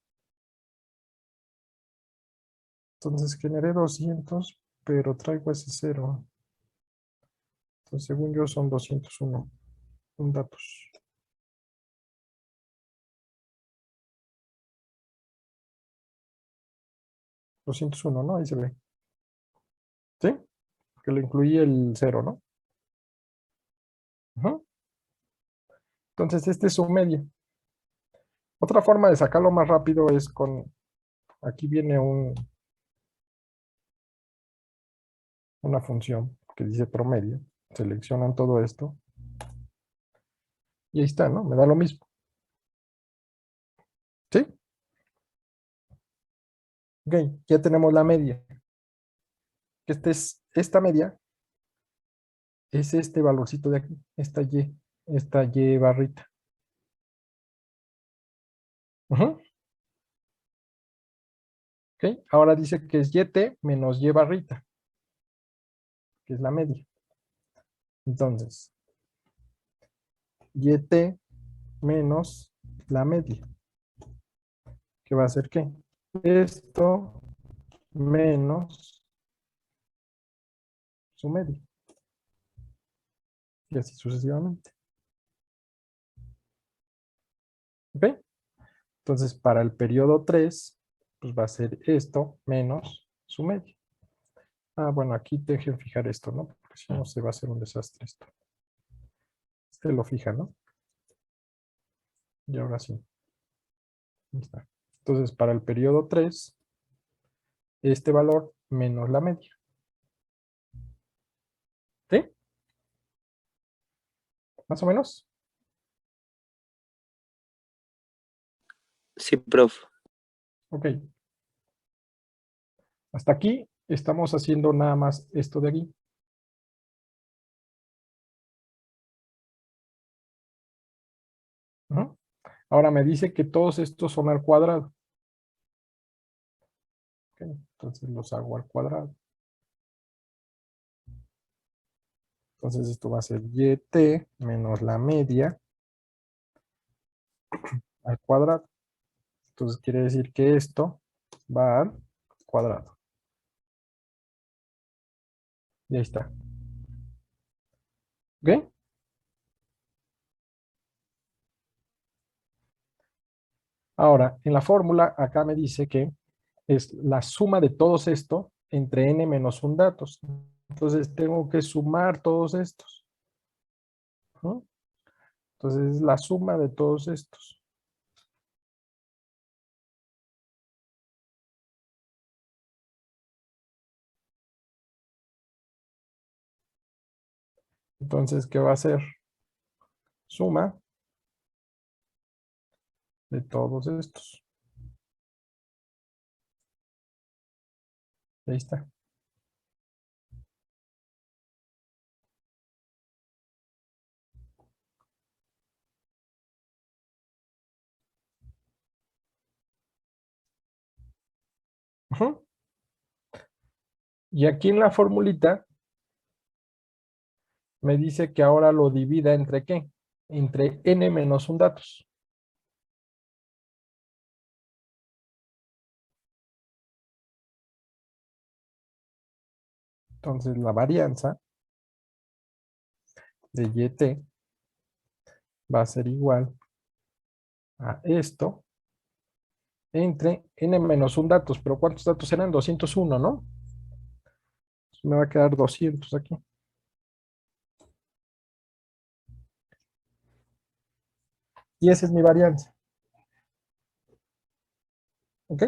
Entonces generé 200, pero traigo ese 0. Entonces, según yo, son 201 datos. $201, ¿no? Ahí se ve. ¿Sí? Porque le incluí el 0, ¿no? Ujú. Entonces, este es su media. Otra forma de sacarlo más rápido es con... Aquí viene una función que dice promedio. Seleccionan todo esto. Y ahí está, ¿no? Me da lo mismo. ¿Sí? Ok, ya tenemos la media. Esta media es este valorcito de aquí, esta Y barrita. Ujú. Ok, ahora dice que es YT menos Y barrita, que es la media. Entonces, YT menos la media, que va a ser ¿qué? Esto menos su media. Y así sucesivamente. ¿Ok? Entonces, para el periodo 3, pues va a ser esto menos su media. Ah, bueno, aquí dejen fijar esto, ¿no? Porque si no se va a hacer un desastre esto. Este lo fija, ¿no? Y ahora sí. Ahí está. Entonces, para el periodo 3, este valor menos la media. ¿Sí? ¿Más o menos? Sí, prof. Ok. Hasta aquí estamos haciendo nada más esto de aquí. Ujú. Ahora me dice que todos estos son al cuadrado. Ok, entonces los hago al cuadrado. Entonces esto va a ser YT menos la media al cuadrado. Entonces quiere decir que esto va al cuadrado. Y ahí está. ¿Ok? Ahora, en la fórmula, acá me dice que es la suma de todos esto entre n menos un datos. Entonces tengo que sumar todos estos. ¿No? Entonces es la suma de todos estos. Entonces, ¿qué va a ser? Suma de todos estos. Ahí está. Ujú. Y aquí en la formulita me dice que ahora lo divida entre ¿qué? Entre n menos un datos. Entonces la varianza de YT va a ser igual a esto entre n menos un datos. Pero ¿cuántos datos eran? 201, ¿no? Me va a quedar 200 aquí. Y esa es mi varianza. ¿Ok?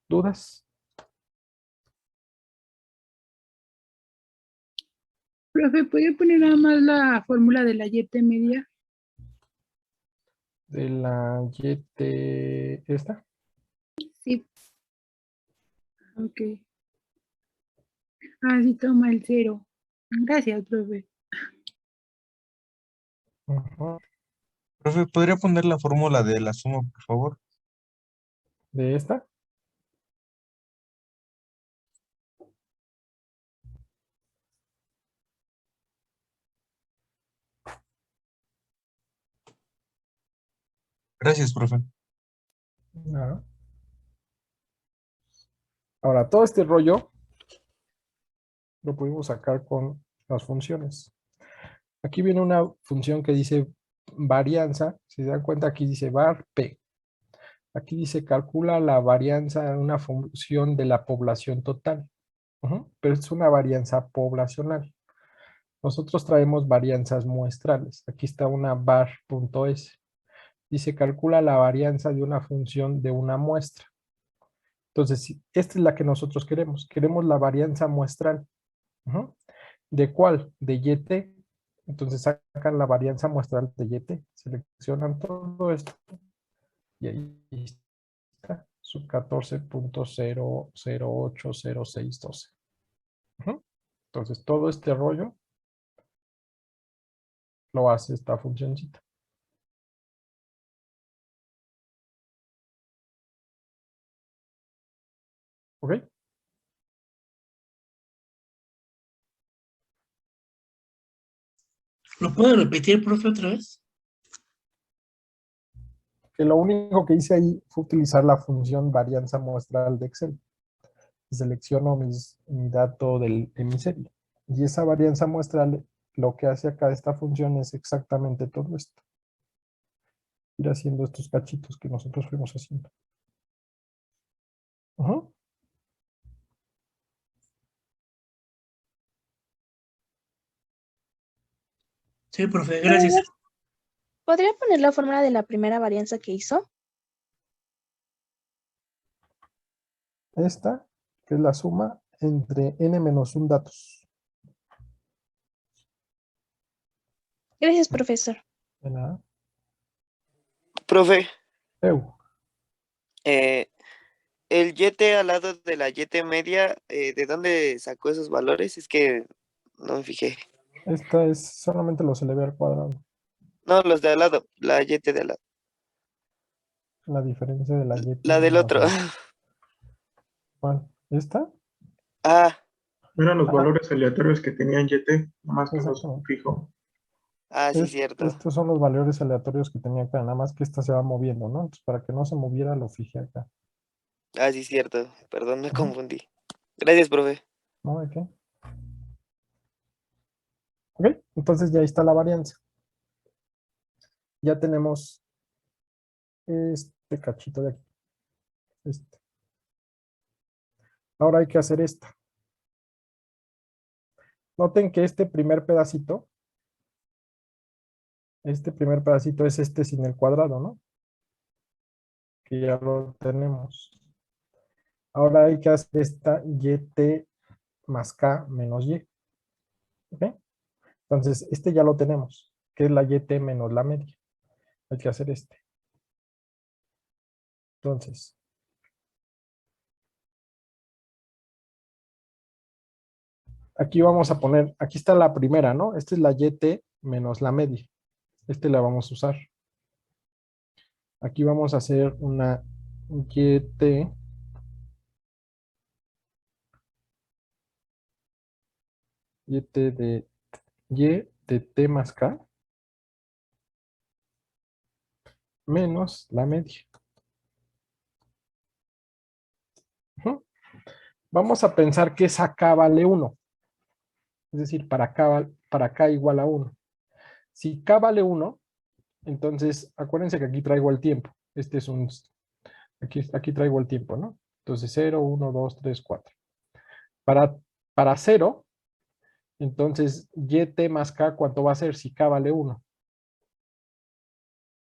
¿Dudas? Profe, ¿puede poner nada más la fórmula de la YT media? De la YT esta. Sí. Ok. Ah, sí, toma el 0. Gracias, profe. Ujú. Profe, ¿podría poner la fórmula de la suma, por favor? De esta. Gracias, profe. Ajá. Ahora, todo este rollo lo pudimos sacar con las funciones. Aquí viene una función que dice varianza. Si se dan cuenta, aquí dice var p. Aquí dice calcula la varianza de una función de la población total. Ujú. Pero es una varianza poblacional. Nosotros traemos varianzas muestrales. Aquí está una var.s. Dice calcula la varianza de una función de una muestra. Entonces, esta es la que nosotros queremos. Queremos la varianza muestral. Ujú. ¿De cuál? De YT. Entonces sacan la varianza muestral de YT. Seleccionan todo esto. Y ahí está. Sub 14.0080612. Ujú. Entonces todo este rollo lo hace esta funcioncita. ¿Ok? ¿Lo puedo repetir, profe, otra vez? Que lo único que hice ahí fue utilizar la función varianza muestral de Excel. Selecciono mi dato de mi serie. Y esa varianza muestral, lo que hace acá esta función es exactamente todo esto. Ir haciendo estos cachitos que nosotros fuimos haciendo. Ujú. Sí, profe, gracias. ¿Podría poner la fórmula de la primera varianza que hizo? Esta, que es la suma entre n menos un datos. Gracias, profesor. De nada. Profe, Eu. eh, el YT al lado de la YT media, ¿de dónde sacó esos valores? Es que no me fijé. Esta es solamente los elevé al cuadrado. No, los de al lado, la YT de al lado. La diferencia de la y La del más otro. la. ¿Cuál? ¿Esta? Ah, Eran los Ah, valores aleatorios que tenían YT, nomás que los exactamente. fijo. ah, sí, cierto. Estos son los valores aleatorios que tenía acá, nada más que esta se va moviendo, ¿no? Entonces, para que no se moviera, lo fijé acá. Ah, sí, cierto. Perdón, me Ujú. confundí. Gracias, profe. ¿No? ¿De qué? Ok, entonces ya ahí está la varianza. Ya tenemos este cachito de aquí. Este. Ahora hay que hacer esta. Noten que este primer pedacito Este primer pedacito es este sin el cuadrado, ¿no? Que ya lo tenemos. Ahora hay que hacer esta YT más K menos Y. ¿Ok? Entonces, este ya lo tenemos, que es la YT menos la media. Hay que hacer este. Entonces, aquí vamos a poner, aquí está la primera, ¿no? Esta es la YT menos la media. Este la vamos a usar. Aquí vamos a hacer una YT de Y de T más K menos la media. Ujú. Vamos a pensar que esa K vale 1. Es decir, para K igual a 1. Si K vale 1, entonces acuérdense que aquí traigo el tiempo. Este es un... Aquí traigo el tiempo, ¿no? Entonces 0, 1, 2, 3, 4. Para 0, entonces YT más K, ¿cuánto va a ser si K vale 1?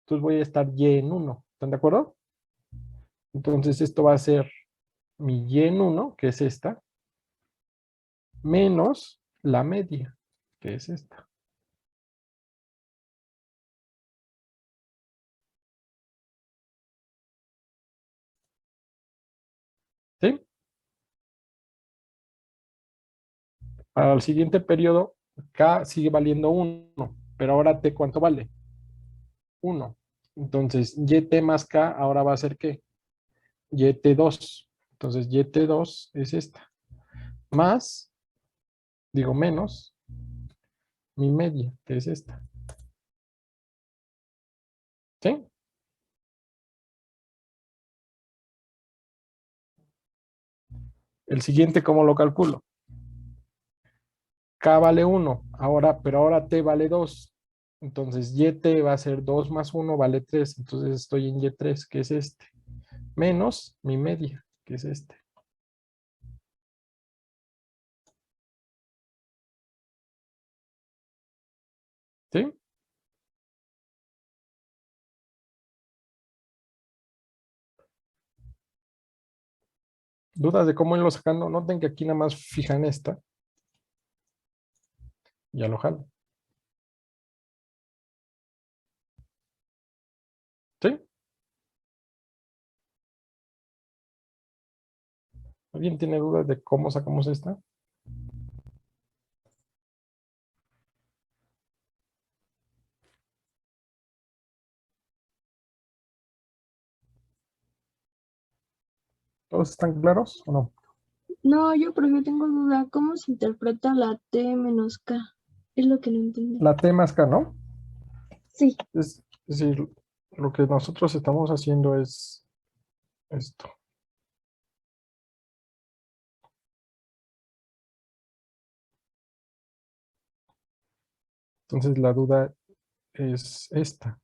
Entonces voy a estar Y en 1. ¿Están de acuerdo? Entonces esto va a ser mi Y en 1, que es esta, menos la media, que es esta. ¿Sí? Para el siguiente periodo, K sigue valiendo 1, pero ahora T, ¿cuánto vale? 1. Entonces, YT más K ahora va a ser ¿qué? YT2. Entonces, YT2 es esta. Más, digo menos, mi media, que es esta. ¿Sí? El siguiente, ¿cómo lo calculo? K vale 1, ahora, pero ahora T vale 2. Entonces, YT va a ser 2 más 1 vale 3. Entonces, estoy en Y3, que es este. Menos mi media, que es este. ¿Sí? ¿Dudas de cómo irlo sacando? Noten que aquí nada más fijan esta. Ya lo jalo. ¿Sí? ¿Alguien tiene dudas de cómo sacamos esta? ¿Todos están claros o no? No, yo por ejemplo tengo duda, ¿cómo se interpreta la T menos K? Es lo que no entiendo. La T más K, ¿no? Sí, Es decir, lo que nosotros estamos haciendo es esto. Entonces la duda es esta.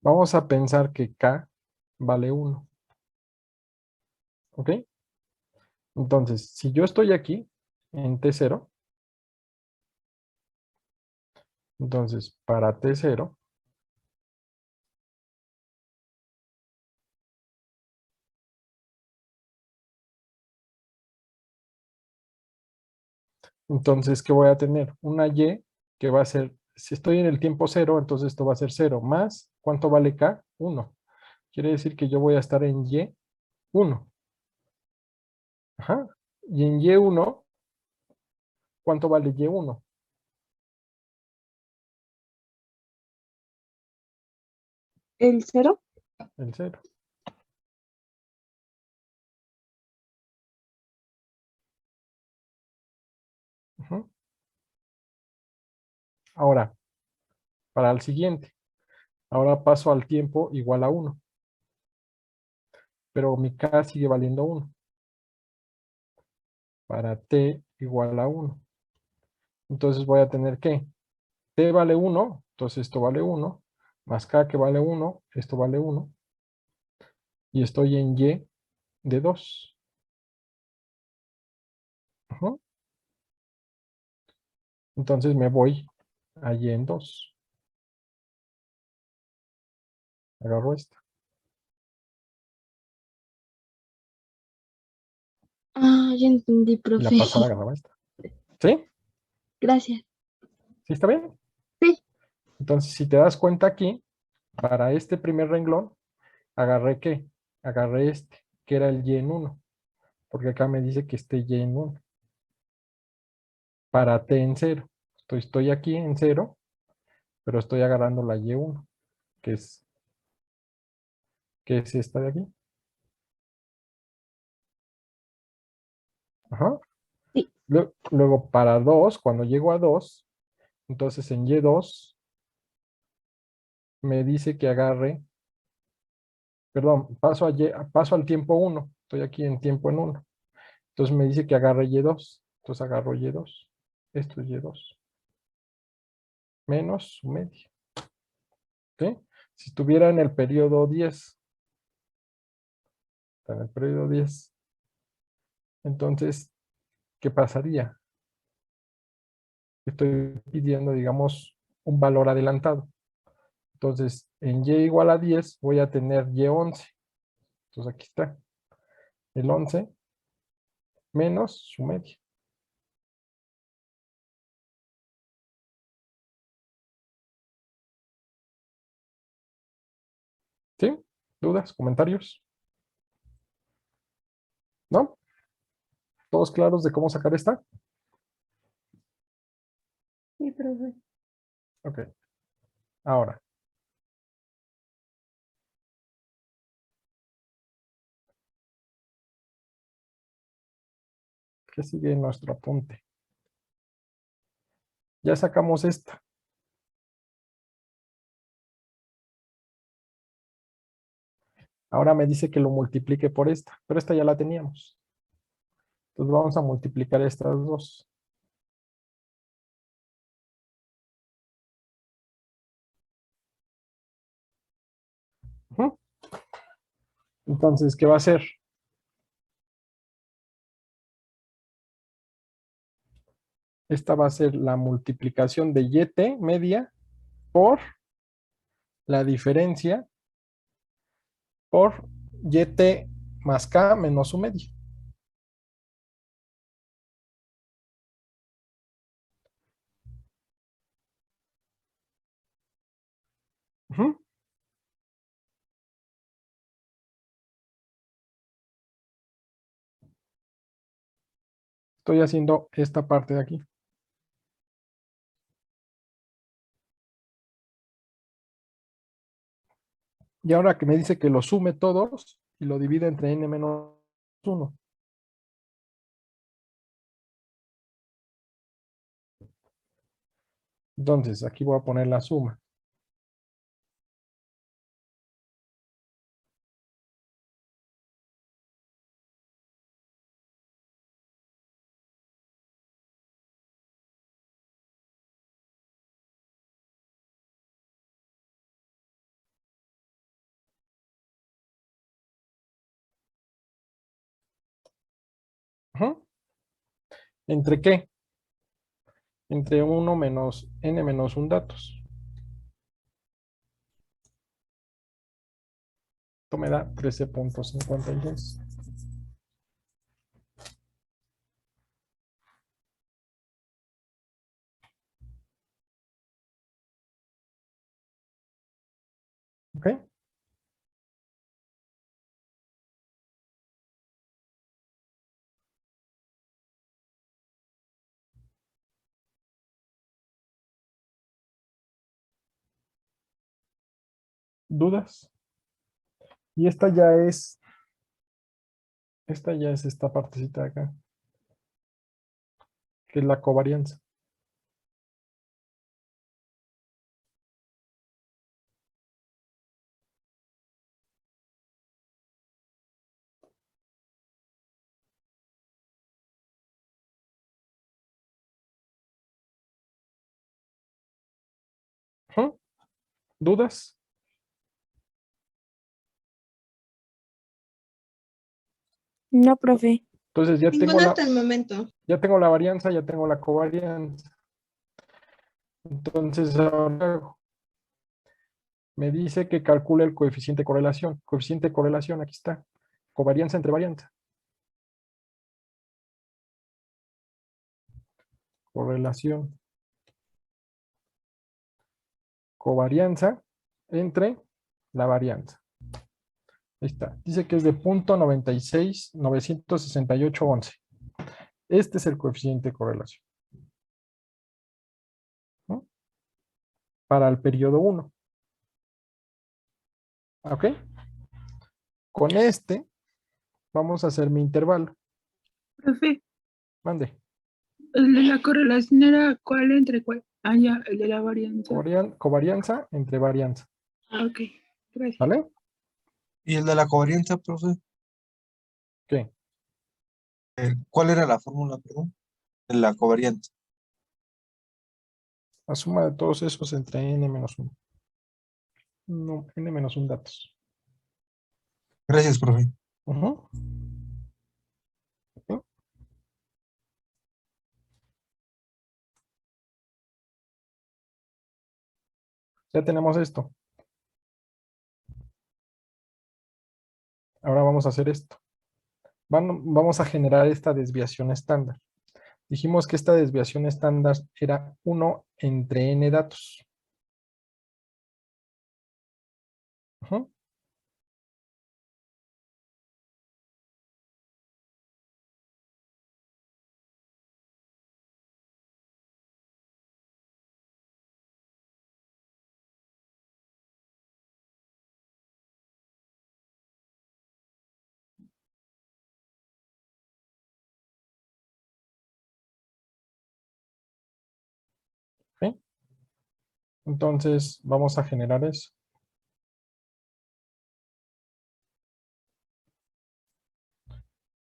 Vamos a pensar que K vale 1. ¿Ok? Entonces, si yo estoy aquí en T0, entonces para T0, entonces, ¿qué voy a tener? Una Y que va a ser, si estoy en el tiempo 0, entonces esto va a ser 0 más, ¿cuánto vale K? 1. Quiere decir que yo voy a estar en Y1. Ajá. Y en Y1, ¿cuánto vale Y1? el 0. El 0. Ujú. Ahora, para el siguiente. Ahora paso al tiempo igual a 1. Pero mi K sigue valiendo 1. Para T igual a 1. Entonces voy a tener que T vale 1, entonces esto vale 1, más K que vale 1, esto vale 1, y estoy en Y de 2. Ujú. Entonces me voy a y en 2. Agarro esta. Ah, ya entendí, Y la profe. pasada agarraba esta. ¿Sí? Gracias. ¿Sí está bien? Sí. Entonces, si te das cuenta aquí, para este primer renglón, agarré ¿qué? Agarré este, que era el y en 1. Porque acá me dice que esté y en 1. Para t en 0. Estoy aquí en 0, pero estoy agarrando la y1, que es esta de aquí. Ajá. Sí. Luego para 2, cuando llego a 2, entonces en y2 me dice que agarre, perdón, paso al tiempo 1. Estoy aquí en tiempo en 1. Entonces me dice que agarre y2. Entonces agarro y2. Esto es y2. Menos su media. ¿Ok? Si estuviera en el periodo 10. Está en el periodo 10. Entonces, ¿qué pasaría? Estoy pidiendo, digamos, un valor adelantado. Entonces, en y igual a 10 voy a tener y11. Entonces aquí está. El 11 menos su media. ¿Sí? ¿Dudas? ¿Comentarios? ¿No? ¿Todos claros de cómo sacar esta? Sí, profe. Ok. Ahora. ¿Qué sigue en nuestro apunte? Ya sacamos esta. Ahora me dice que lo multiplique por esta, pero esta ya la teníamos. Entonces vamos a multiplicar estas dos. Ujú. Entonces, ¿qué va a hacer? Esta va a ser la multiplicación de YT media por la diferencia por YT más K menos su media. Ujú. Estoy haciendo esta parte de aquí. Y ahora que me dice que lo sume todos y lo divide entre n menos 1. Entonces, aquí voy a poner la suma. Ujú. ¿Entre qué? Entre 1 menos n menos 1 datos. Esto me da 13.56. ¿Ok? ¿Dudas? Y esta ya es esta partecita de acá, que es la covarianza. Ujú. ¿Dudas? No, profe. Entonces ya tengo Ninguna hasta el momento. ya tengo la varianza, ya tengo la covarianza. Entonces, ahora me dice que calcule el coeficiente de correlación. Coeficiente de correlación, aquí está. Covarianza entre varianza. Correlación. Covarianza entre la varianza. Ahí está. Dice que es de 0.96, 968, 11. Este es el coeficiente de correlación, ¿no? Para el periodo 1. ¿Ok? Con este vamos a hacer mi intervalo. Profe, Mande. el de la correlación era cuál entre cuál. Ah, ya, el de la varianza. Covarianza entre varianza. Ah, ok, gracias. ¿Vale? ¿Y el de la covarianza, profe? ¿Qué? ¿Cuál era la fórmula, perdón? De la covarianza. La suma de todos esos entre n-1. No, n-1 datos. Gracias, profe. Ujú. ¿Ok? Ya tenemos esto. Ahora vamos a hacer esto. Vamos a generar esta desviación estándar. Dijimos que esta desviación estándar era 1 entre n datos. Ujú. ¿Sí? Entonces vamos a generar eso.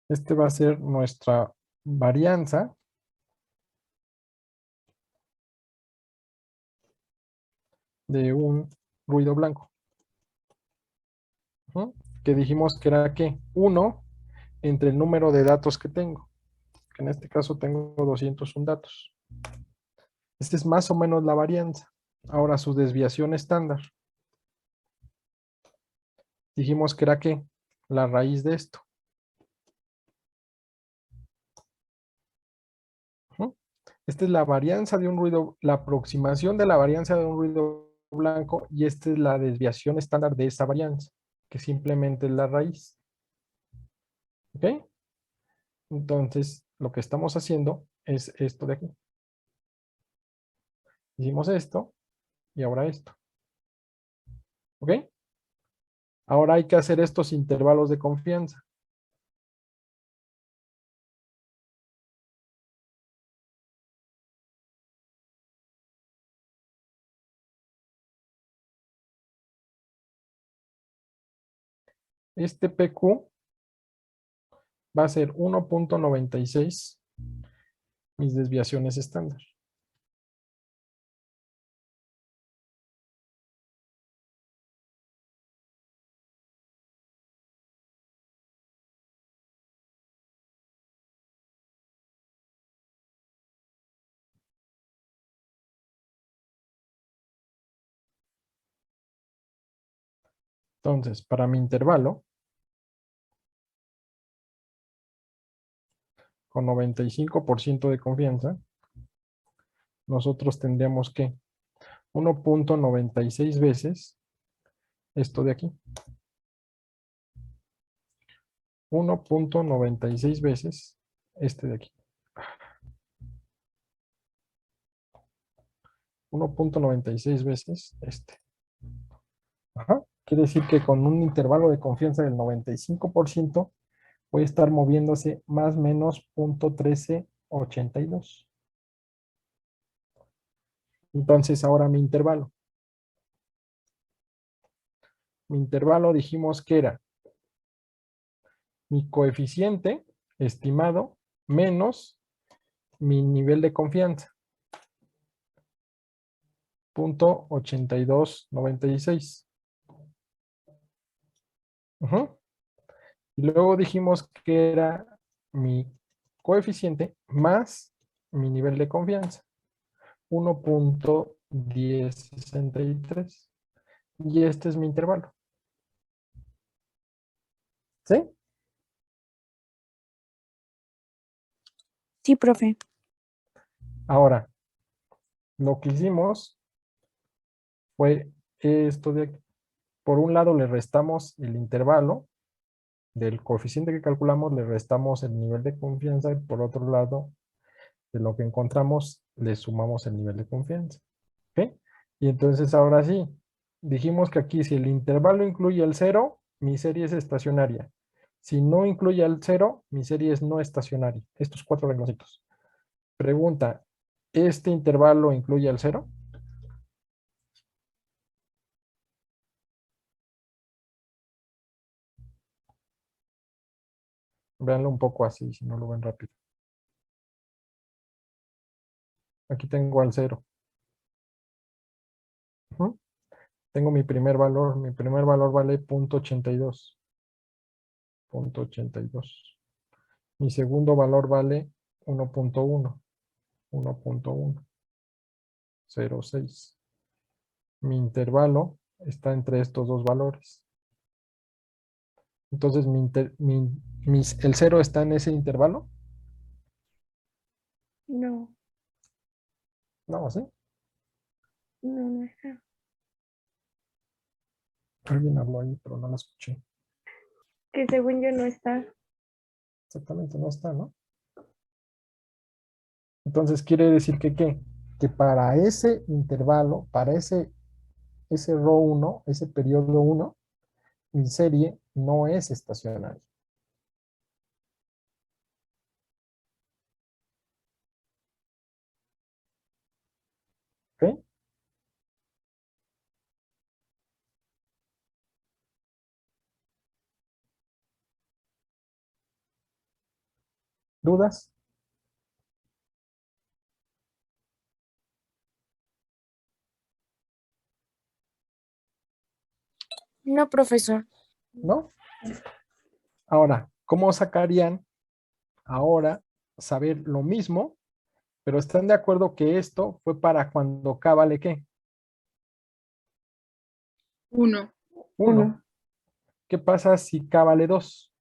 Este va a ser nuestra varianza de un ruido blanco. Ujú. Que dijimos que era ¿qué? 1 entre el número de datos que tengo. Que en este caso tengo 201 datos. Esta es más o menos la varianza. Ahora su desviación estándar. Dijimos que era ¿qué? La raíz de esto. Ujú. Esta es la varianza de un ruido, la aproximación de la varianza de un ruido blanco, y esta es la desviación estándar de esa varianza, que simplemente es la raíz. ¿Ok? Entonces, lo que estamos haciendo es esto de aquí. Hicimos esto y ahora esto. ¿Ok? Ahora hay que hacer estos intervalos de confianza. Este PQ va a ser 1.96 mis desviaciones estándar. Entonces, para mi intervalo, con 95% de confianza, nosotros tendríamos que 1.96 veces esto de aquí. 1.96 veces este de aquí. 1.96 veces este. Ajá. Quiere decir que con un intervalo de confianza del 95% voy a estar moviéndose más o menos 0.1382. Entonces ahora mi intervalo. Mi intervalo dijimos que era mi coeficiente estimado menos mi nivel de confianza. 0.8296. Y luego dijimos que era mi coeficiente más mi nivel de confianza. 1.1382. 10.63. Y este es mi intervalo. ¿Sí? Sí, profe. Ahora, lo que hicimos fue esto de aquí. Por un lado le restamos el intervalo del coeficiente que calculamos, le restamos el nivel de confianza y por otro lado, de lo que encontramos, le sumamos el nivel de confianza. ¿Ok? Y entonces ahora sí, dijimos que aquí si el intervalo incluye el 0, mi serie es estacionaria. Si no incluye el 0, mi serie es no estacionaria. Estos 4 rengloncitos. Pregunta, ¿este intervalo incluye el 0? Véanlo un poco así, si no lo ven rápido. Aquí tengo al 0. Tengo mi primer valor. Mi primer valor vale 0.82. 0.82. Mi segundo valor vale 1.1. 1.1. 0.6. Mi intervalo está entre estos dos valores. Entonces, ¿el 0 está en ese intervalo? No, No, ¿sí? no, no está. Alguien habló ahí, pero no la escuché. Que según yo no está. Exactamente, no está, ¿no? Entonces, quiere decir que ¿qué? Que para ese intervalo, para ese row 1, ese periodo 1, mi serie no es estacionaria. ¿Ok? ¿Dudas? No, profesor. ¿No? Ahora, ¿cómo sacarían ahora saber lo mismo? Pero están de acuerdo que esto fue para cuando K vale ¿qué? 1. 1. ¿Qué pasa si K vale 2?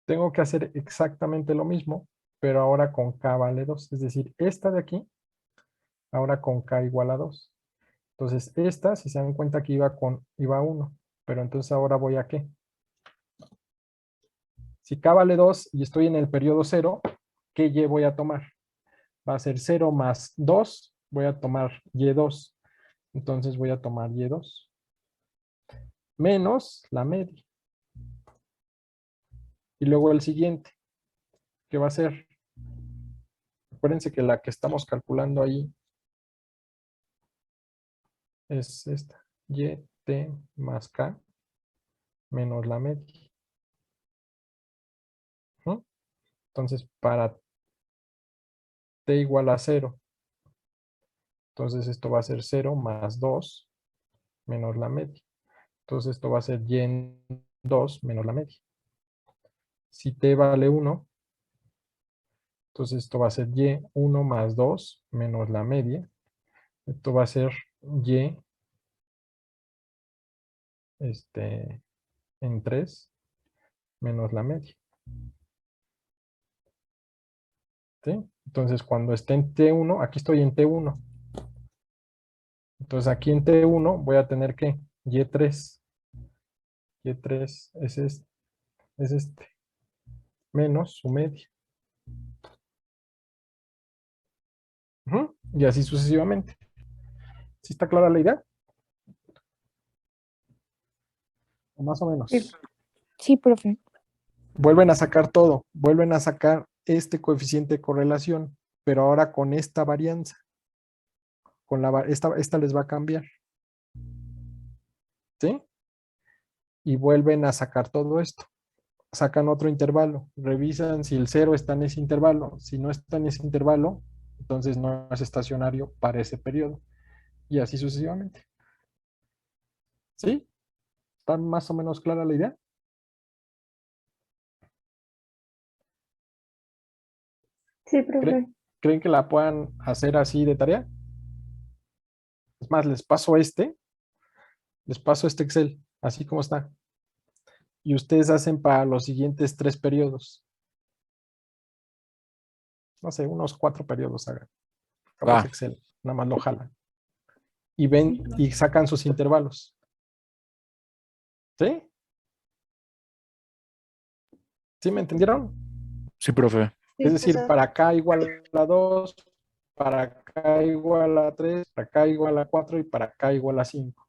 Tengo que hacer exactamente lo mismo, pero ahora con K vale 2. Es decir, esta de aquí, ahora con K igual a 2. Entonces, esta, si se dan cuenta que iba a 1, pero entonces ahora voy a ¿qué? Si K vale 2 y estoy en el periodo 0, ¿qué Y voy a tomar? Va a ser 0 más 2, voy a tomar Y2. Entonces voy a tomar Y2 menos la media. Y luego el siguiente, ¿qué va a ser? Acuérdense que la que estamos calculando ahí es esta. YT más K menos la media. ¿No? Entonces, para T igual a 0, entonces esto va a ser 0 más 2 menos la media. Entonces esto va a ser Y en 2 menos la media. Si T vale 1, entonces esto va a ser Y1 más 2 menos la media. Esto va a ser Y en 3 menos la media. ¿Sí? Entonces cuando esté en T1, aquí estoy en T1. Entonces aquí en T1 voy a tener que Y3. Y3 es este, menos su media. Y así sucesivamente. ¿Sí está clara la idea? O más o menos. Sí. Sí, profe. Vuelven a sacar todo. Vuelven a sacar este coeficiente de correlación, pero ahora con esta varianza. Esta les va a cambiar. ¿Sí? Y vuelven a sacar todo esto. Sacan otro intervalo. Revisan si el 0 está en ese intervalo. Si no está en ese intervalo, entonces no es estacionario para ese periodo. Y así sucesivamente. ¿Sí? ¿Está más o menos clara la idea? Sí, profe. ¿Creen que la puedan hacer así de tarea? Es más, les paso este Excel, así como está. Y ustedes hacen para los siguientes 3 periodos. No sé, unos 4 periodos hagan. Para ese Excel, nada más lo jalan. Y ven y sacan sus intervalos. ¿Sí? ¿Sí me entendieron? Sí, profe. Es decir, para acá igual a 2, para acá igual a 3, para acá igual a 4 y para acá igual a 5.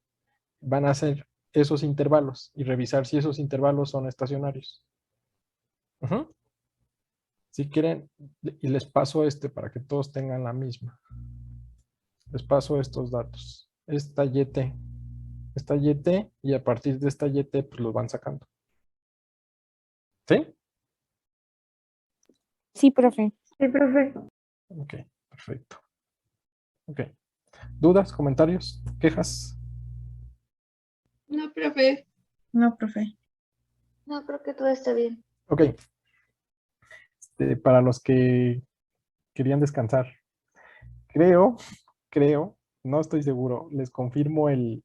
Van a hacer esos intervalos y revisar si esos intervalos son estacionarios. Ujú. Si quieren, y les paso este para que todos tengan la misma. Les paso estos datos. Esta YT, y a partir de esta YT, pues los van sacando. ¿Sí? Sí, profe. Sí, profe. Ok, perfecto. Ok. ¿Dudas, comentarios, quejas? No, profe. No, profe. No, creo que todo está bien. Ok. Para los que querían descansar, creo, no estoy seguro, les confirmo el